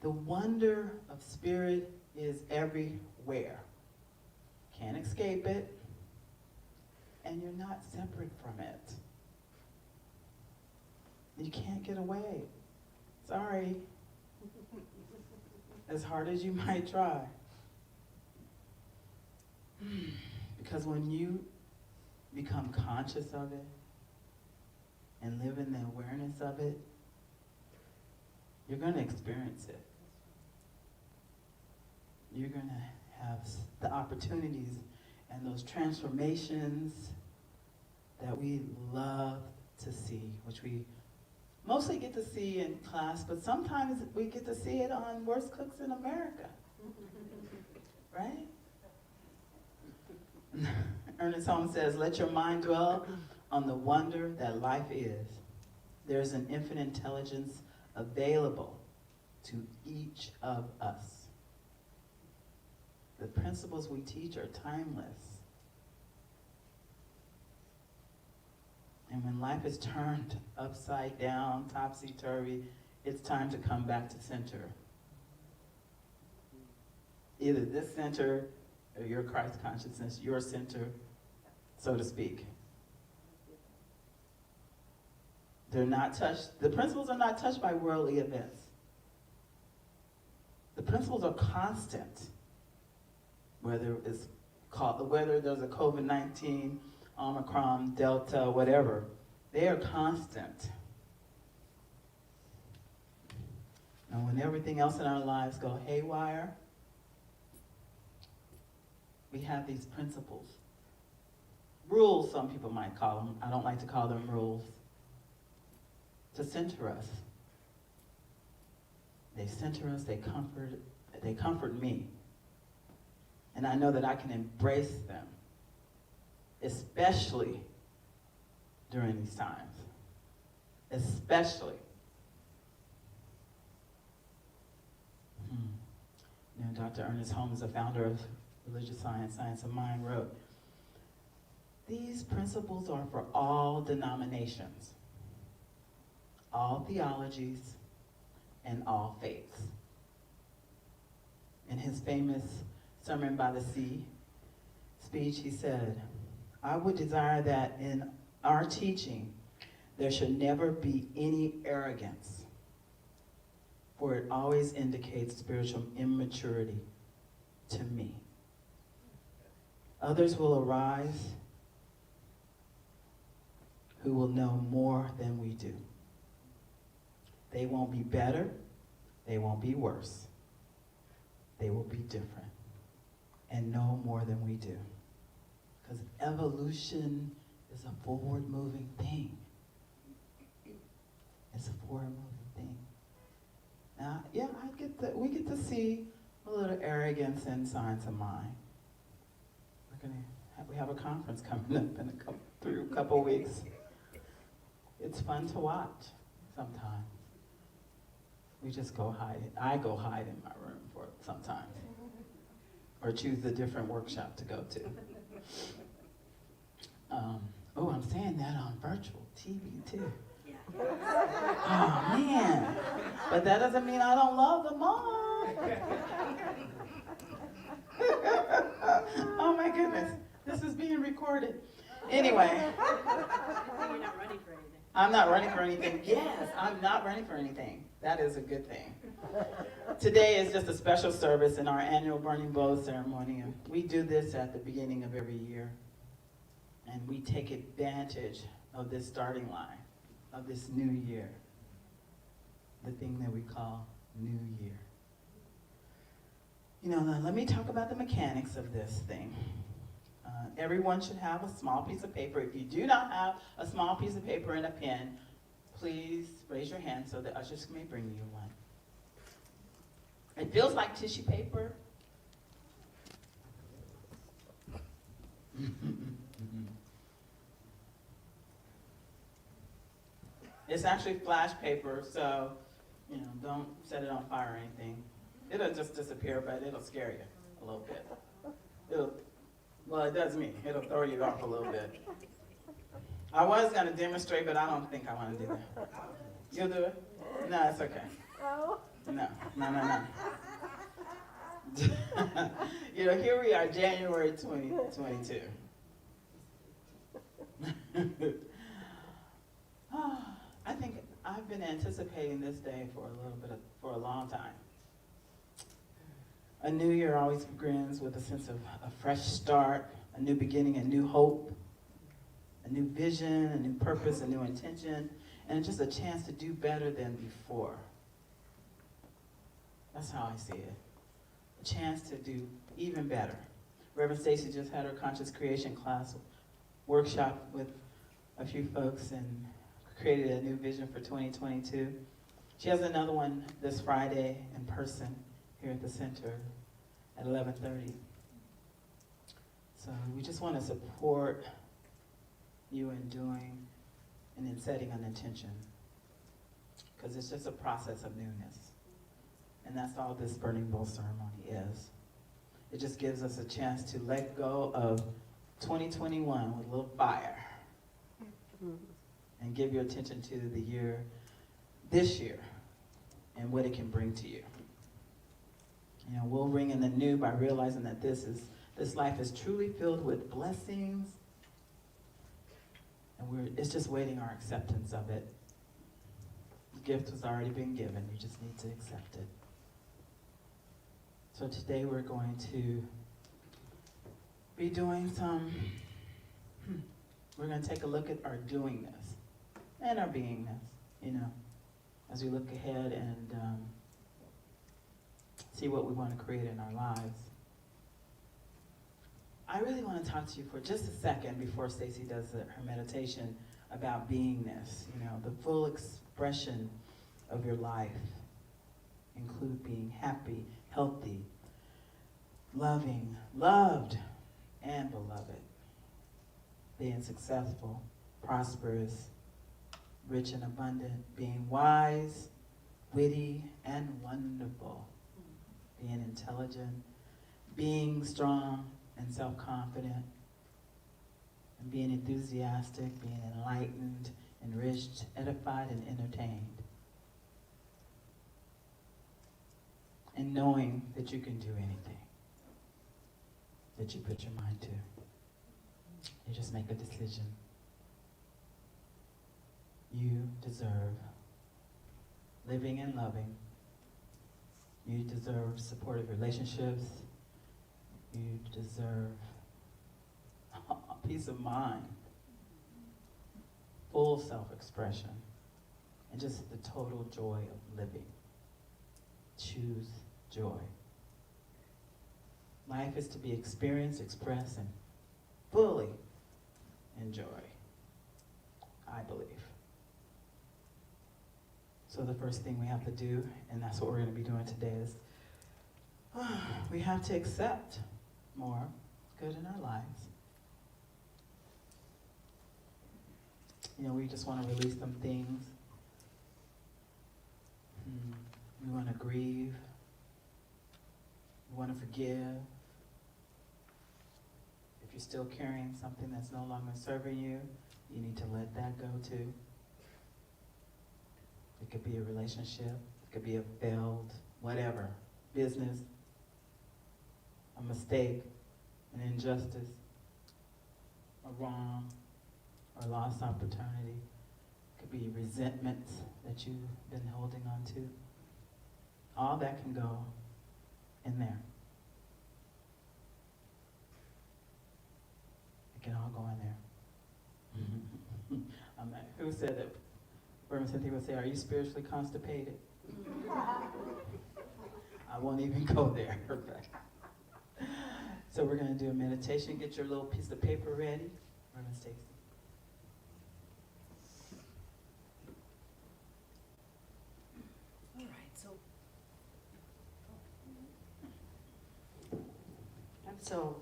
Speaker 5: The wonder of spirit is everywhere. Can't escape it, and you're not separate from it. You can't get away. Sorry. As hard as you might try. Because when you become conscious of it and live in the awareness of it, you're going to experience it. You're going to have the opportunities and those transformations that we love to see, which we mostly get to see in class, but sometimes we get to see it on Worst Cooks in America. Right? Ernest Holmes says, "Let your mind dwell on the wonder that life is. There's an infinite intelligence available to each of us. The principles we teach are timeless. And when life is turned upside down, topsy-turvy, it's time to come back to center. Either this center or your Christ consciousness, your center, so to speak. They're not touched, the principles are not touched by worldly events. The principles are constant. Whether there's a COVID-19, Omicron, Delta, whatever, they are constant. And when everything else in our lives go haywire, we have these principles. Rules, some people might call them. I don't like to call them rules. To center us. They center us, they comfort me. And I know that I can embrace them, especially during these times. Especially. You know, Dr. Ernest Holmes, the founder of religious science, Science of Mind, wrote, "These principles are for all denominations, all theologies, and all faiths." In his famous Sermon by the Sea speech, he said, "I would desire that in our teaching there should never be any arrogance, for it always indicates spiritual immaturity to me. Others will arise who will know more than we do. They won't be better, They won't be worse. They will be different and know more than we do. Because evolution is a forward-moving thing. It's a forward-moving thing. Now, yeah, we get to see a little arrogance and signs of mine. We have a conference coming up in a couple weeks. It's fun to watch sometimes. We just go hide. I go hide in my room for sometimes, or choose a different workshop to go to. I'm saying that on virtual TV too. Oh man, but that doesn't mean I don't love them all. Oh my goodness, this is being recorded. Anyway.
Speaker 6: You're not running for anything.
Speaker 5: I'm not running for anything. Yes, I'm not running for anything. That is a good thing. Today is just a special service in our annual Burning Bowl ceremony. And we do this at the beginning of every year. And we take advantage of this starting line, of this new year. The thing that we call New Year. You know, now let me talk about the mechanics of this thing. Everyone should have a small piece of paper. If you do not have a small piece of paper and a pen, please raise your hand so the ushers may bring you one. It feels like tissue paper. It's actually flash paper, so don't set it on fire or anything. It'll just disappear, but it'll scare you a little bit. Well, it does me. It'll throw you off a little bit. I was going to demonstrate, but I don't think I want to do that. You'll do it? No, it's okay. No. Here we are, January 2022. I think I've been anticipating this day for a long time. A new year always begins with a sense of a fresh start, a new beginning, a new hope, a new vision, a new purpose, a new intention, and just a chance to do better than before. That's how I see it. A chance to do even better. Reverend Stacy just had her conscious creation class workshop with a few folks and created a new vision for 2022. She has another one this Friday in person here at the center at 11:30. So we just want to support you in doing and in setting an intention, because it's just a process of newness. And that's all this Burning Bowl ceremony is. It just gives us a chance to let go of 2021 with a little fire and give your attention to the year, this year, and what it can bring to you. We'll ring in the new by realizing that this life is truly filled with blessings, and it's just waiting our acceptance of it. The gift has already been given. You just need to accept it. So today we're going to be doing we're going to take a look at our doingness and our beingness, as we look ahead and see what we want to create in our lives. I really want to talk to you for just a second before Stacy does her meditation about beingness. The full expression of your life include being happy, healthy, loving, loved, and beloved. Being successful, prosperous, rich and abundant, being wise, witty, and wonderful. Being intelligent, being strong and self-confident, and being enthusiastic, being enlightened, enriched, edified, and entertained. And knowing that you can do anything that you put your mind to. You just make a decision. You deserve living and loving. You deserve supportive relationships. You deserve peace of mind, full self-expression, and just the total joy of living. choose joy. Life is to be experienced, expressed, and fully enjoyed, I believe. So the first thing we have to do, and that's what we're going to be doing today, is we have to accept more good in our lives. You know, we just want to release some things. We want to grieve. We want to forgive. If you're still carrying something that's no longer serving you, you need to let that go too. It could be a relationship, it could be a failed, whatever, business, a mistake, an injustice, a wrong, or lost opportunity. It could be resentment that you've been holding on to. All that can go in there. It can all go in there. Who said that? Reverend Cynthia would say, "Are you spiritually constipated?" I won't even go there. So we're going to do a meditation. Get your little piece of paper ready. Reverend Stacy.
Speaker 6: All right, so I'm so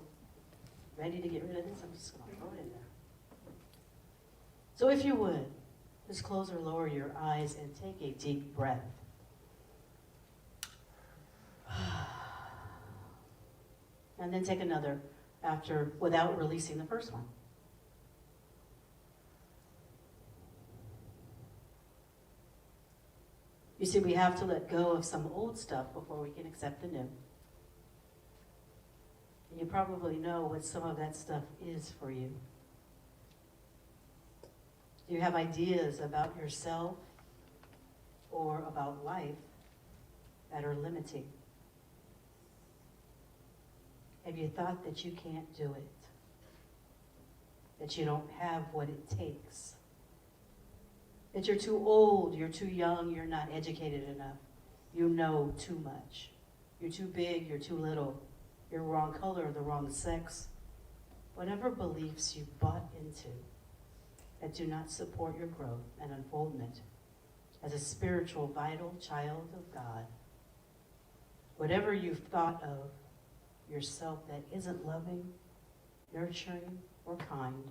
Speaker 6: ready to get rid of this. I'm just going to throw it in there. So if you would, just close or lower your eyes and take a deep breath. And then take another after, without releasing the first one. You see, we have to let go of some old stuff before we can accept the new. And you probably know what some of that stuff is for you. You have ideas about yourself or about life that are limiting. Have you thought that you can't do it? That you don't have what it takes? That you're too old, you're too young, you're not educated enough. You know too much. You're too big, you're too little. You're the wrong color, the wrong sex. Whatever beliefs you bought into that do not support your growth and unfoldment as a spiritual, vital child of God. Whatever you've thought of yourself that isn't loving, nurturing, or kind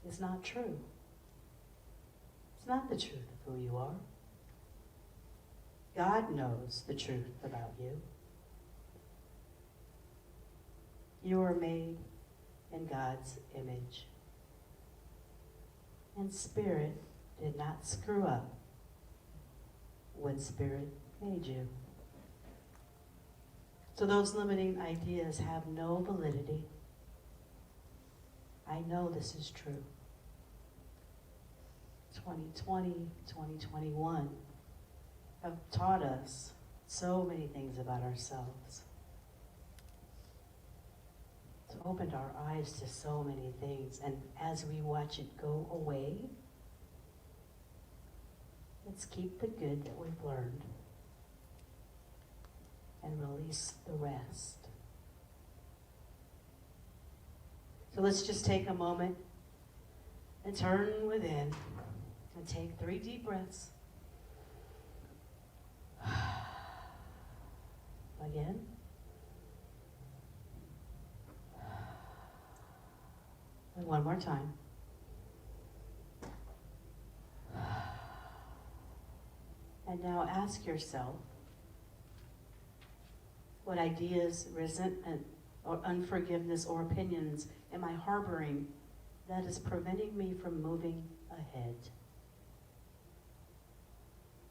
Speaker 6: is not true. It's not the truth of who you are. God knows the truth about you. You are made in God's image. And Spirit did not screw up when Spirit made you. So those limiting ideas have no validity. I know this is true. 2020, 2021 have taught us so many things about ourselves. It's opened our eyes to so many things, and as we watch it go away, let's keep the good that we've learned and release the rest. So let's just take a moment and turn within and take 3 deep breaths. Again. And one more time. And now ask yourself, what ideas, resentment, or unforgiveness, or opinions am I harboring that is preventing me from moving ahead?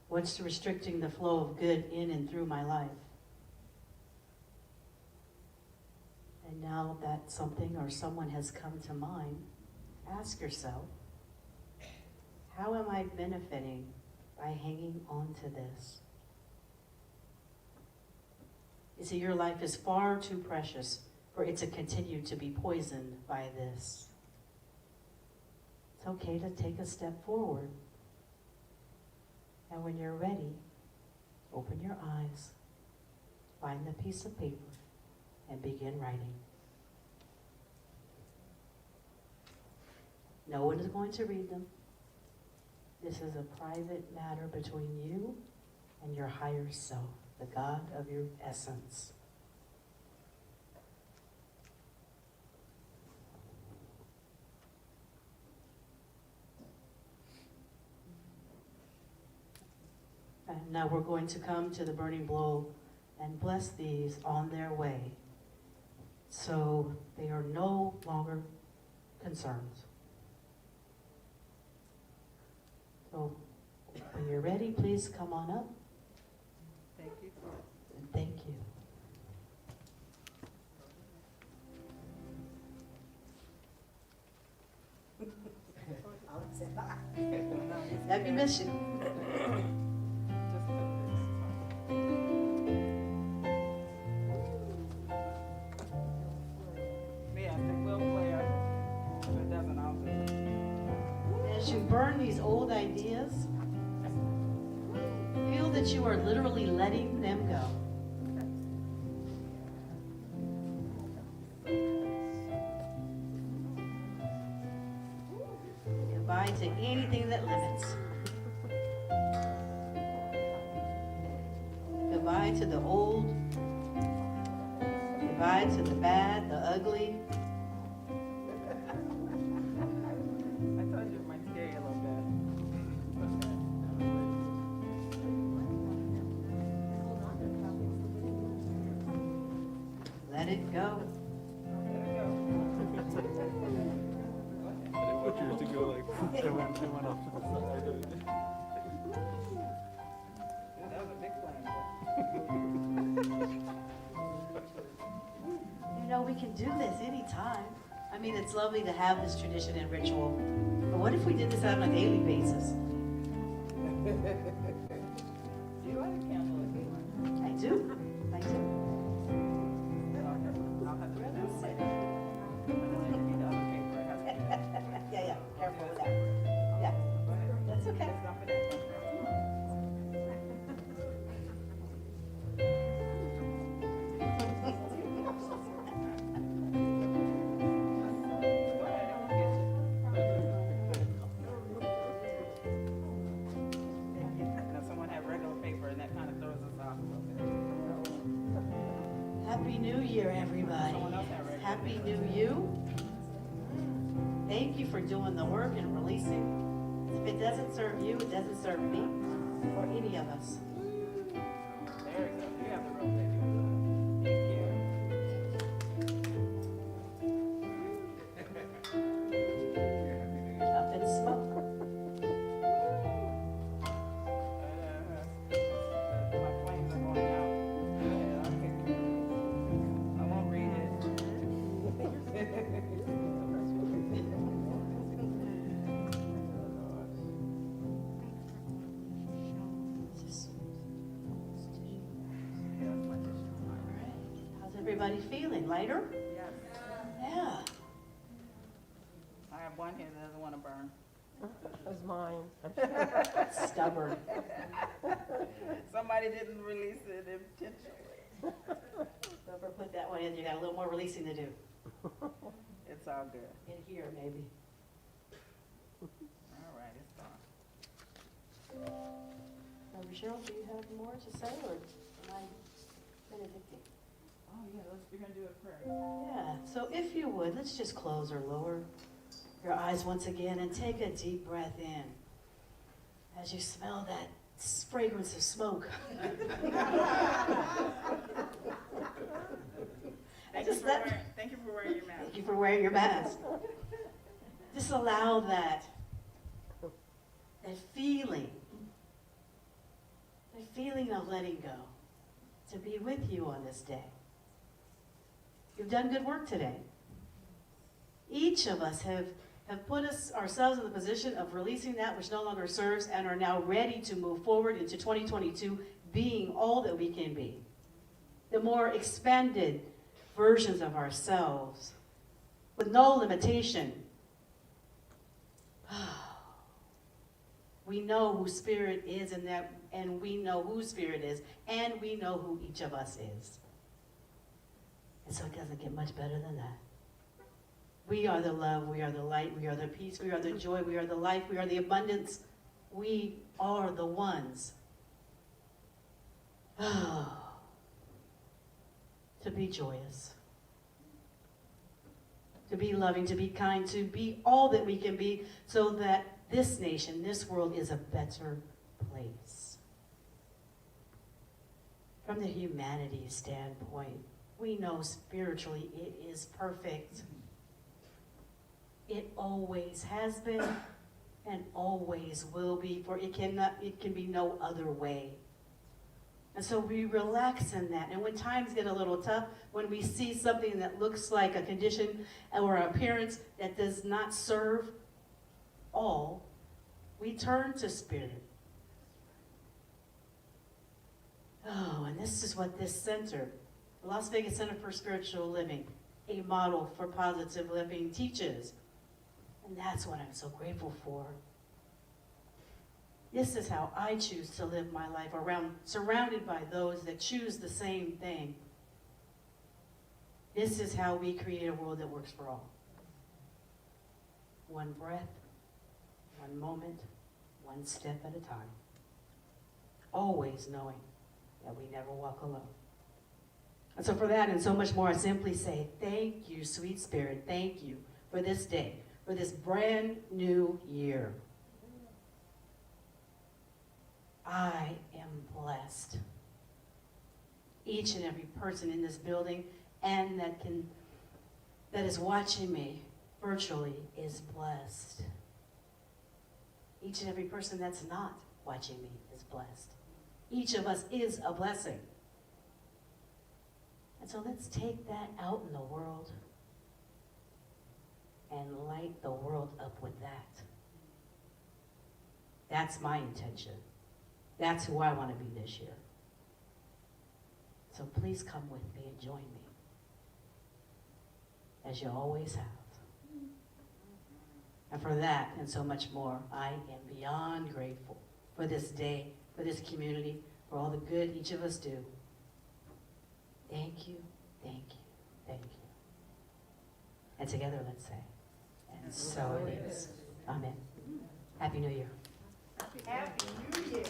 Speaker 6: What's restricting the flow of good in and through my life? And now that something or someone has come to mind, ask yourself, how am I benefiting by hanging on to this? You see, your life is far too precious for it to continue to be poisoned by this. It's okay to take a step forward. And when you're ready, open your eyes, find the piece of paper, and begin writing. No one is going to read them. This is a private matter between you and your higher self, the God of your essence. And now we're going to come to the burning bowl and bless these on their way, so they are no longer concerns. So when you're ready, please come on up.
Speaker 5: Thank you.
Speaker 6: And thank you. Happy mission.
Speaker 5: Yeah, they will play. If it doesn't, I'll do it.
Speaker 6: As you burn these old ideas, feel that you are literally letting them go. Goodbye to anything that limits. Goodbye to the old. Goodbye to the bad, the ugly.
Speaker 5: I told you it might scare you a little bit.
Speaker 6: Let it go.
Speaker 7: I didn't want yours to go like, it went off to the side.
Speaker 5: That was a big plan.
Speaker 6: You know, we can do this anytime. I mean, it's lovely to have this tradition and ritual. But what if we did this on a daily basis?
Speaker 5: Do you light a candle at daylight?
Speaker 6: I do. I do.
Speaker 5: I'll have to do that later. But then I need the other paper. It has to be.
Speaker 6: Yeah. Careful with that. Yeah.
Speaker 5: Go ahead.
Speaker 6: That's okay.
Speaker 5: It's not for that. Go ahead, it won't get you. Now, someone had regular paper, and that kind of throws us off a little bit.
Speaker 6: Happy New Year, everybody.
Speaker 5: Someone else had regular
Speaker 6: Happy
Speaker 5: paper.
Speaker 6: New You. Thank you for doing the work and releasing. If it doesn't serve you, it doesn't serve me or any of us.
Speaker 5: There we go. You have the real paper. Thank you.
Speaker 6: Up in smoke.
Speaker 5: My flames are going out. Go ahead, I'll take it. I won't read it.
Speaker 6: How's everybody feeling? Lighter?
Speaker 5: Yes.
Speaker 6: Yeah.
Speaker 5: I have one here that doesn't want to burn.
Speaker 1: That's mine.
Speaker 6: Stubborn.
Speaker 5: Somebody didn't release it intentionally.
Speaker 6: Whoever put that one in, you got a little more releasing to do.
Speaker 5: It's all good.
Speaker 6: In here, maybe.
Speaker 5: All right, it's gone.
Speaker 6: Cheryl, do you have more to say, or am I benedicting?
Speaker 5: Oh, yeah, we're going to do a prayer.
Speaker 6: Yeah, so if you would, let's just close or lower your eyes once again and take a deep breath in as you smell that fragrance of smoke.
Speaker 5: Thank you for wearing your mask.
Speaker 6: Thank you for wearing your mask. Just allow that feeling of letting go to be with you on this day. You've done good work today. Each of us have put ourselves in the position of releasing that which no longer serves and are now ready to move forward into 2022 being all that we can be. The more expanded versions of ourselves with no limitation. We know who Spirit is, and we know who Spirit is, and we know who each of us is. And so it doesn't get much better than that. We are the love, we are the light, we are the peace, we are the joy, we are the life, we are the abundance. We are the ones. To be joyous, to be loving, to be kind, to be all that we can be, so that this nation, this world is a better place. From the humanity standpoint, we know spiritually it is perfect. It always has been and always will be, for it can be no other way. And so we relax in that. And when times get a little tough, when we see something that looks like a condition or an appearance that does not serve all, we turn to Spirit. Oh, and this is what this center, the Las Vegas Center for Spiritual Living, a model for positive living, teaches. And that's what I'm so grateful for. This is how I choose to live my life, surrounded by those that choose the same thing. This is how we create a world that works for all. One breath, one moment, one step at a time. Always knowing that we never walk alone. And so for that and so much more, I simply say, thank you, sweet Spirit. Thank you for this day, for this brand new year. I am blessed. Each and every person in this building and that is watching me virtually is blessed. Each and every person that's not watching me is blessed. Each of us is a blessing. And so let's take that out in the world and light the world up with that. That's my intention. That's who I want to be this year. So please come with me and join me, as you always have. And for that and so much more, I am beyond grateful for this day, for this community, for all the good each of us do. Thank you, thank you, thank you. And together let's say, and so it is. Amen. Happy New Year.
Speaker 4: Happy New Year.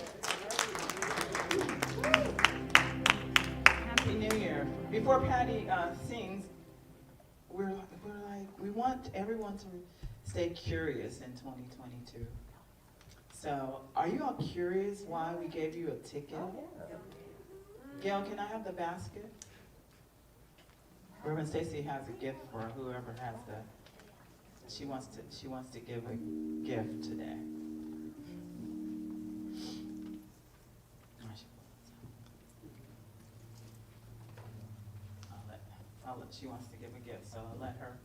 Speaker 5: Happy New Year. Before Patty sings, we're like, we want everyone to stay curious in 2022. So, are you all curious why we gave you a ticket? Gail, can I have the basket? Reverend Stacy has a gift for whoever has the. She wants to give a gift today. She wants to give a gift, so I'll let her.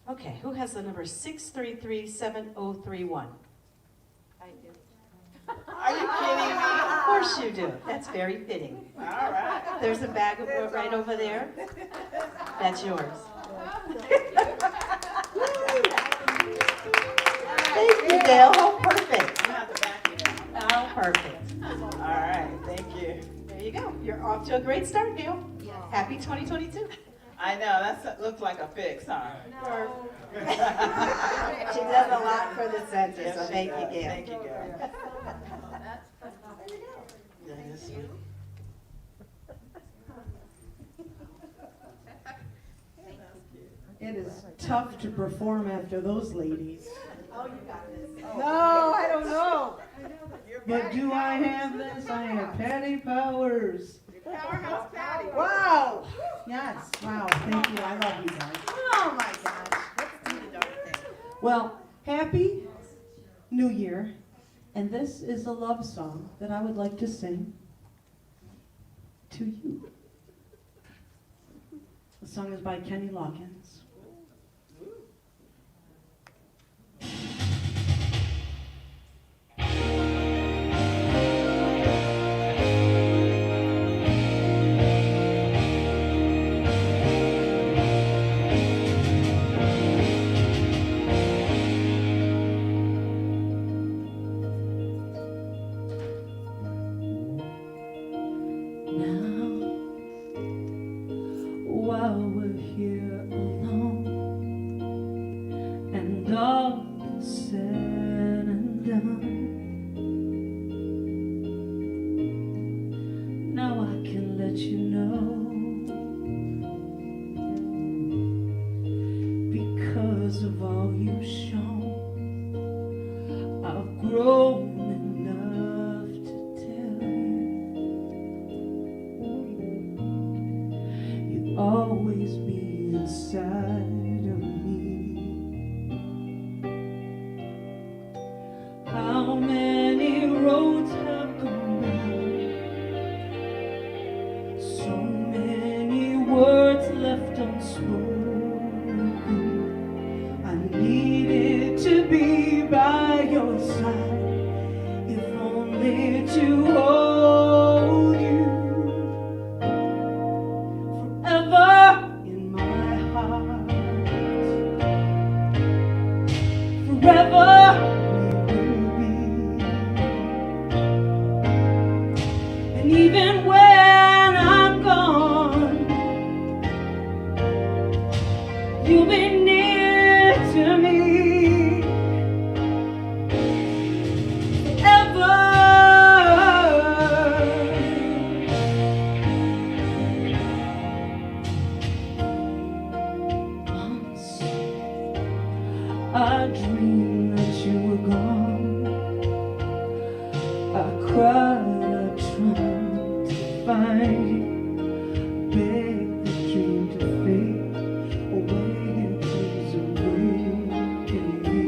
Speaker 6: Okay, who has the number 6337031?
Speaker 1: I do.
Speaker 5: Are you kidding me?
Speaker 6: Of course you do. That's very fitting.
Speaker 5: All right.
Speaker 6: There's a bag of right over there. That's yours. Thank you, Dale. Oh, perfect.
Speaker 5: You have to back it down.
Speaker 6: Oh, perfect.
Speaker 5: All right, thank you.
Speaker 6: There you go. You're off to a great start, Dale. Happy 2022.
Speaker 5: I know, that looks like a fix, huh?
Speaker 6: She does a lot for the center,
Speaker 5: Yes,
Speaker 6: so
Speaker 5: she
Speaker 6: thank you,
Speaker 5: does.
Speaker 6: Gail.
Speaker 5: Thank you, Gail. Yeah, that's sweet.
Speaker 4: It is tough to perform after those ladies.
Speaker 6: Oh, you got this.
Speaker 4: No, I don't know. But do I have this? I have Patty Powers.
Speaker 1: Powerhouse Patty.
Speaker 4: Wow. Yes. Wow. Thank you. I love you guys.
Speaker 1: Oh my gosh. Let's do the darn thing.
Speaker 4: Well, happy New Year. And this is a love song that I would like to sing to you. The song is by Kenny Loggins.
Speaker 3: and all is said and done, now I can let you know, because of all you've shown, I've grown enough to tell you, you'll always be inside of me. How many roads have gone by, so many words left unspoken. I needed to be by your side, if only to hold you forever in my heart. Forever we will be, and even when I'm gone, you'll be near to me forever. Once I dreamed that you were gone. I cried, I tried to find you, begged the dream to fade away, please awaken me.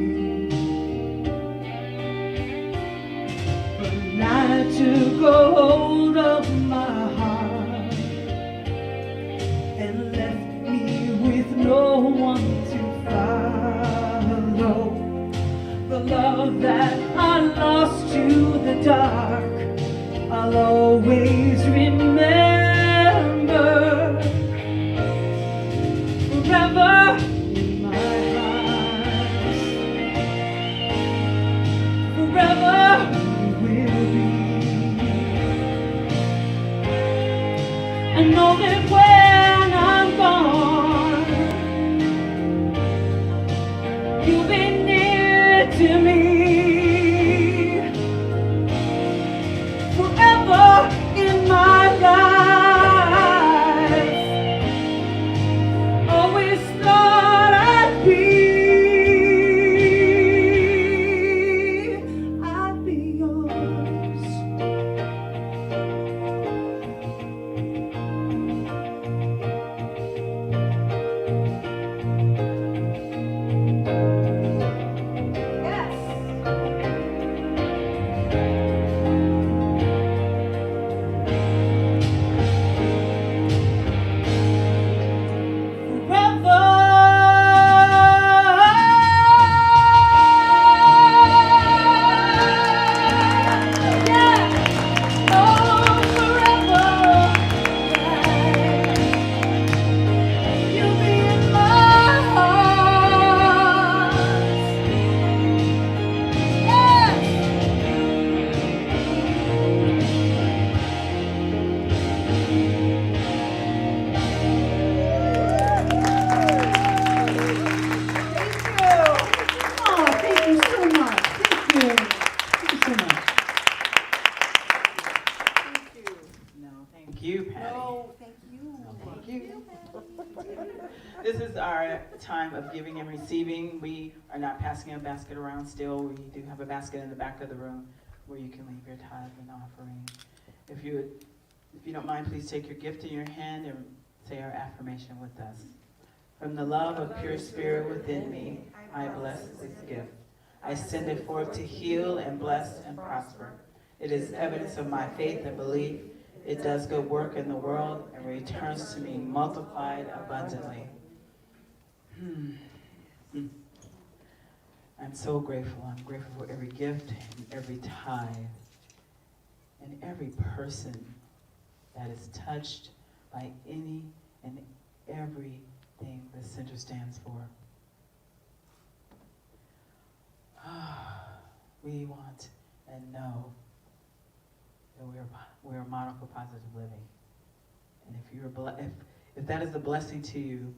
Speaker 3: But night took a hold of my heart and left me with no one to follow. The love that I lost to the dark, I'll always remember forever in my heart. Forever we will be. I know that when I'm gone, you'll be near to me forever in my life. Always thought I'd be yours.
Speaker 5: This is our time of giving and receiving. We are not passing a basket around still. We do have a basket in the back of the room where you can leave your tithe and offering. If you don't mind, please take your gift in your hand and say our affirmation with us. From the love of pure spirit within me, I bless this gift. I send it forth to heal and bless and prosper. It is evidence of my faith and belief. It does good work in the world and returns to me multiplied abundantly. I'm so grateful. I'm grateful for every gift and every tithe and every person that is touched by any and everything the center stands for. We want and know that we're a model for positive living. And if that is a blessing to you,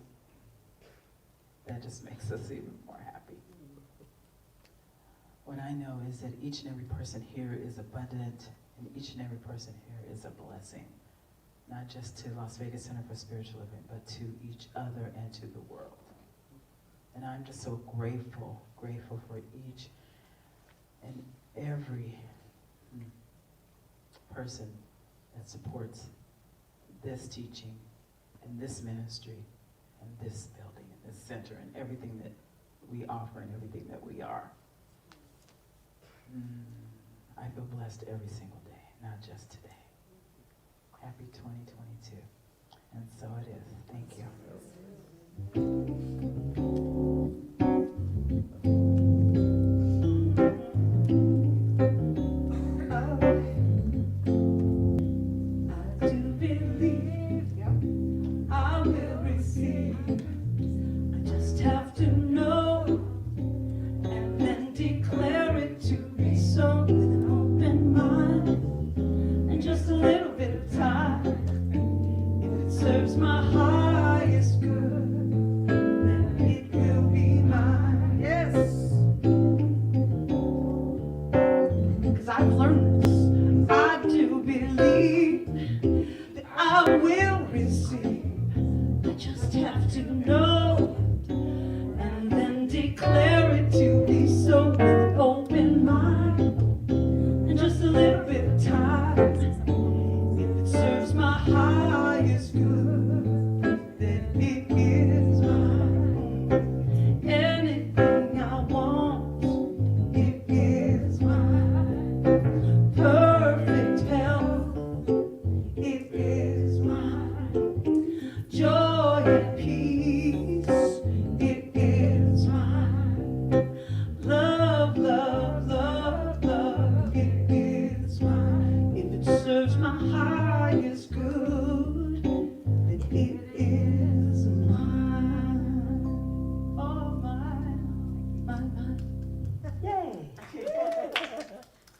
Speaker 5: that just makes us even more happy. what I know is that each and every person here is abundant, and each and every person here is a blessing, not just to Las Vegas Center for Spiritual Living, but to each other and to the world. And I'm just so grateful for each and every person that supports this teaching and this ministry and this building and this center and everything that we offer and everything that we are. I feel blessed every single day, not just today. Happy 2022. And so it is. Thank you.
Speaker 3: I do believe I will receive. I just have to know and then declare it to be so with an open mind and just a little bit of time. If it serves my highest good, then it will be mine. Yes. 'Cause I've learned this. I do believe that I will receive. I just have to know and then declare it to be so with an open mind and just a little bit of time. If it serves my highest good, then it is mine. Anything I want, it is mine. Perfect health, it is mine. Joy and peace, it is mine. Love, love, love, love, it is mine. If it serves my highest good, then it is mine. Oh, mine.
Speaker 6: Yay!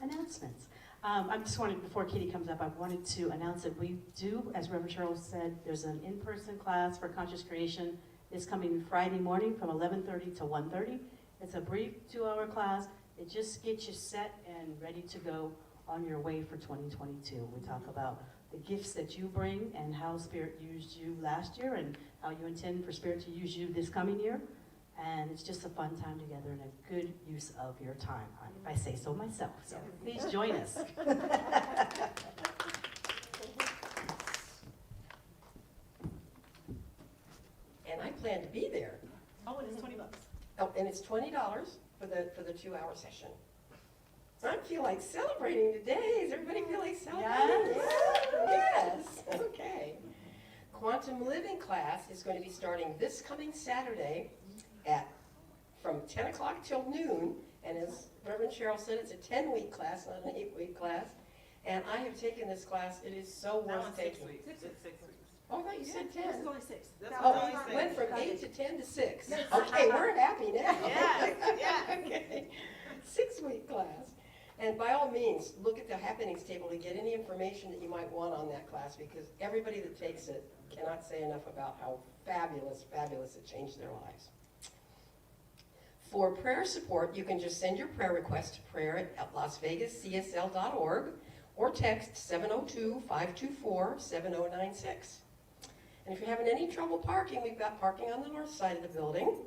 Speaker 6: Announcements. I just wanted, before Katie comes up, I wanted to announce that we do, as Reverend Cheryl said, there's an in-person class for conscious creation this coming Friday morning from 11:30 to 1:30. It's a brief 2-hour class. It just gets you set and ready to go on your way for 2022. We talk about the gifts that you bring and how Spirit used you last year and how you intend for Spirit to use you this coming year. And it's just a fun time together and a good use of your time, if I say so myself. So please join us.
Speaker 8: And I plan to be there.
Speaker 1: Oh, and it's $20.
Speaker 8: Oh, and it's $20 for the 2-hour session. I feel like celebrating today. Does everybody feel like celebrating? Yes. Okay. Quantum Living class is going to be starting this coming Saturday from 10 o'clock till noon. And as Reverend Cheryl said, it's a 10-week class, not an 8-week class. And I have taken this class. It is so worth taking.
Speaker 1: 6 weeks. 6 weeks.
Speaker 8: Oh, I thought you said 10.
Speaker 1: This is only 6.
Speaker 8: Oh, it went from 8 to 10 to 6. Okay, we're happy now.
Speaker 1: Yes.
Speaker 8: Okay, 6-week class. And by all means, look at the happenings table to get any information that you might want on that class, because everybody that takes it cannot say enough about how fabulous it changed their lives. For prayer support, you can just send your prayer request to prayer@lasvegascsl.org or text 702-524-7096. And if you're having any trouble parking, we've got parking on the north side of the building.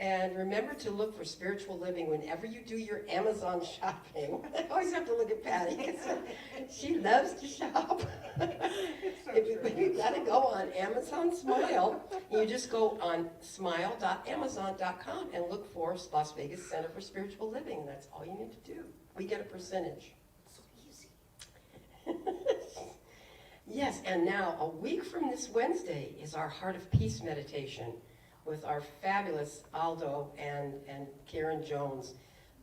Speaker 8: And remember to look for Spiritual Living whenever you do your Amazon shopping. I always have to look at Patty because she loves to shop. You've got to go on Amazon Smile. You just go on smile.amazon.com and look for Las Vegas Center for Spiritual Living. That's all you need to do. We get a percentage. So easy. Yes, and now a week from this Wednesday is our Heart of Peace meditation with our fabulous Aldo and Karen Jones.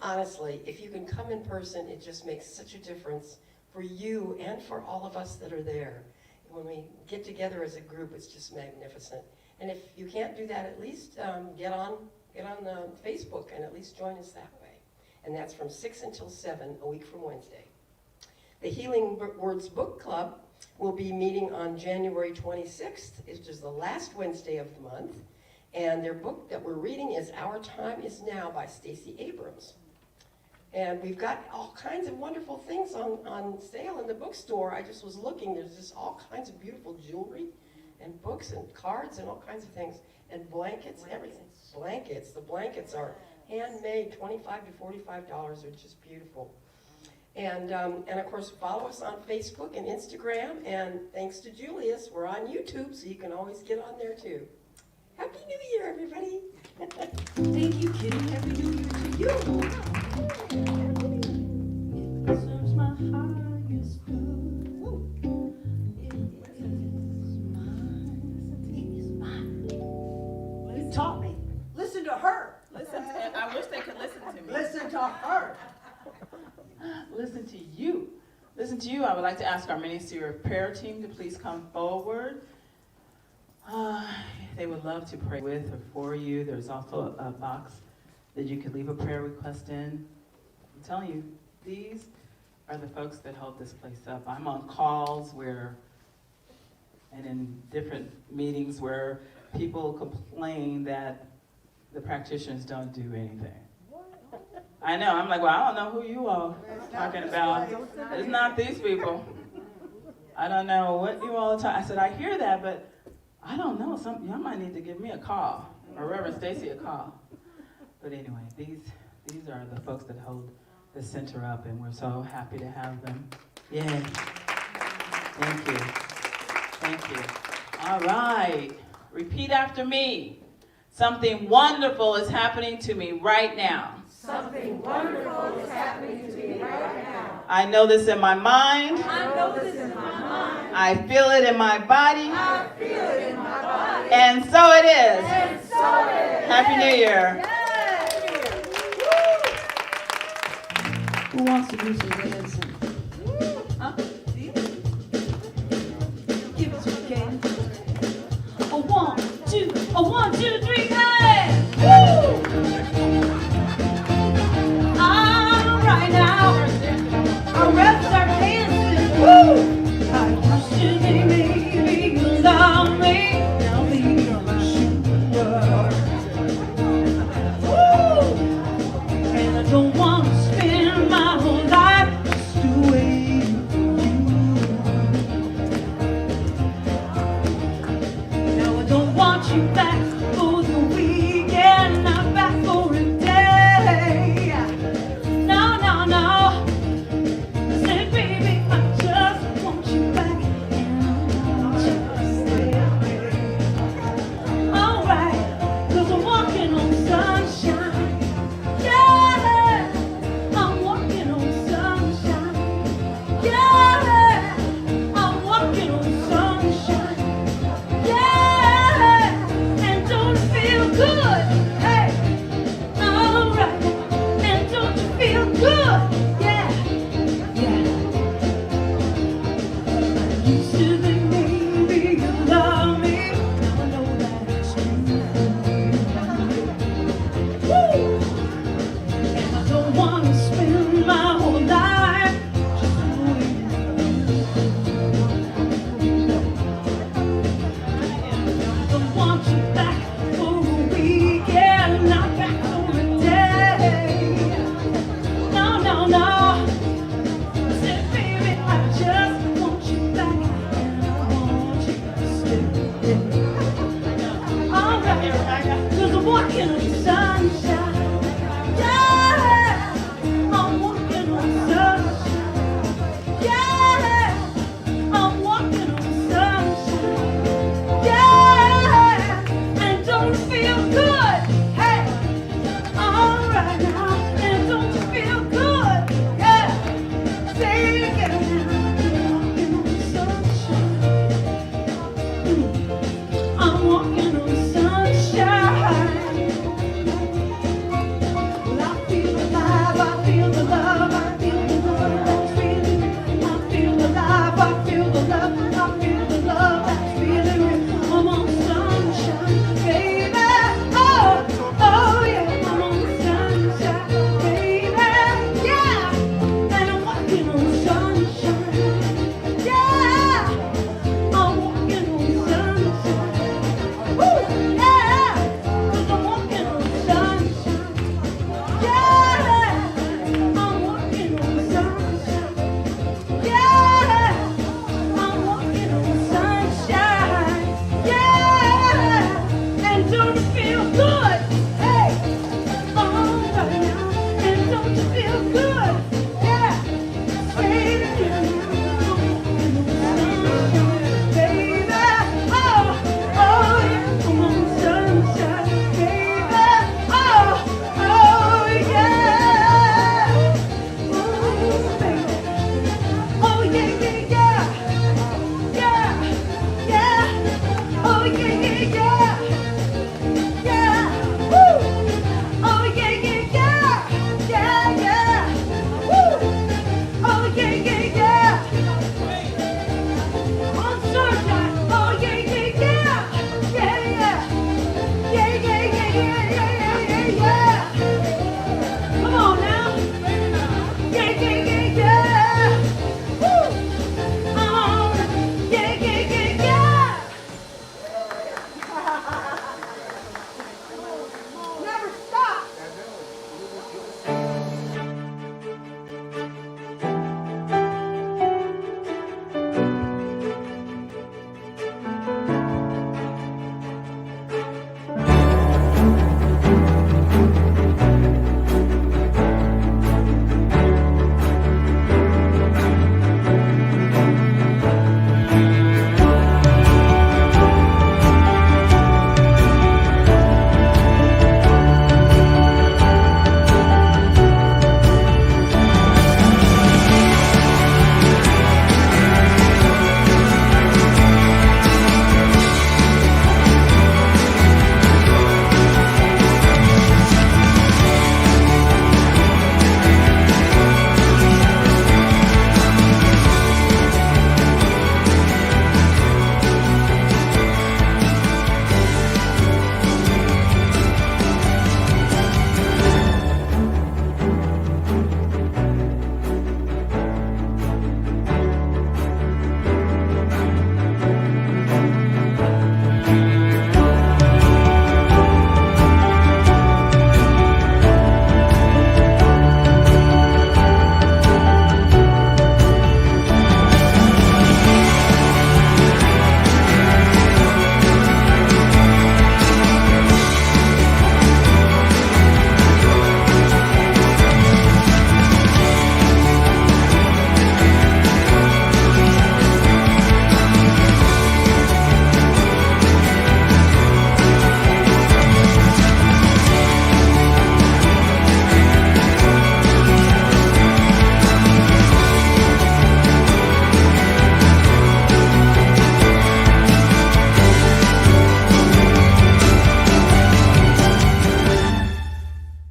Speaker 8: Honestly, if you can come in person, it just makes such a difference for you and for all of us that are there. When we get together as a group, it's just magnificent. And if you can't do that, at least get on Facebook and at least join us that way. And that's from 6 until 7, a week from Wednesday. The Healing Words Book Club will be meeting on January 26th, which is the last Wednesday of the month. And their book that we're reading is Our Time Is Now by Stacey Abrams. And we've got all kinds of wonderful things on sale in the bookstore. I just was looking. There's just all kinds of beautiful jewelry and books and cards and all kinds of things. And blankets, everything. Blankets. The blankets are handmade, $25 to $45, which is beautiful. And of course, follow us on Facebook and Instagram. And thanks to Julius, we're on YouTube, so you can always get on there too. Happy New Year, everybody.
Speaker 3: Thank you, Kitty. Happy New Year to you. It serves my highest good. It is mine. You taught me. Listen to her.
Speaker 1: Listen, I wish they could listen to me.
Speaker 3: Listen to her.
Speaker 5: Listen to you. Listen to you. I would like to ask our ministerial prayer team to please come forward. They would love to pray with or for you. There's also a box that you could leave a prayer request in. I'm telling you, these are the folks that hold this place up. I'm on calls and in different meetings where people complain that the practitioners don't do anything. I know, I'm like, well, I don't know who you all are talking about. It's not these people. I don't know what you all are talking. I said, I hear that, but I don't know. Y'all might need to give me a call, or Reverend Stacy a call. But anyway, these are the folks that hold the center up, and we're so happy to have them. Yay. Thank you. Thank you. All right. Repeat after me. Something wonderful is happening to me right now.
Speaker 3: Something wonderful is happening to me right now.
Speaker 5: I know this in my mind.
Speaker 3: I know this in my mind.
Speaker 5: I feel it in my body.
Speaker 3: I feel it in my body.
Speaker 5: And so it is.
Speaker 3: And so it is.
Speaker 5: Happy New Year.
Speaker 4: Who wants to do some dancing?
Speaker 3: Huh? See? Give it to me, Kate. A 1, 2, a 1, 2, 3, hey! Woo! All right now, our reps are dancing. Woo! I used to be maybe you love me. Now me, I'm sure. Woo! And I don't want to spend my whole life just waiting for you. Now I don't want you back for the weekend, not back for a day. No, no, no. I said, baby, I just want you back, and I want you to stay. Alright, 'cause I'm walking on sunshine. Yeah, I'm walking on sunshine. Yeah, I'm walking on sunshine. Yeah, and don't it feel good? Hey, alright, and don't you feel good? Yeah, yeah. Used to think maybe you love me. Now I know that it's true. Woo! And I don't want to spend my whole life just waiting for you. I don't want you back for a weekend, not back for a day. No, no, no. I said, baby, I just want you back, and I want you to stay. All right, 'cause I'm walking on sunshine. Yeah, I'm walking on sunshine. Yeah, I'm walking on sunshine. Yeah, and don't it feel good? Hey, all right now, and don't you feel good? Yeah, say it again now. I'm walking on sunshine. I'm walking on sunshine. Well, I feel alive, I feel the love, I feel the love that's really real. I feel alive, I feel the love, I feel the love that's really real. I'm on sunshine, baby. Oh, oh yeah, I'm on sunshine. so good.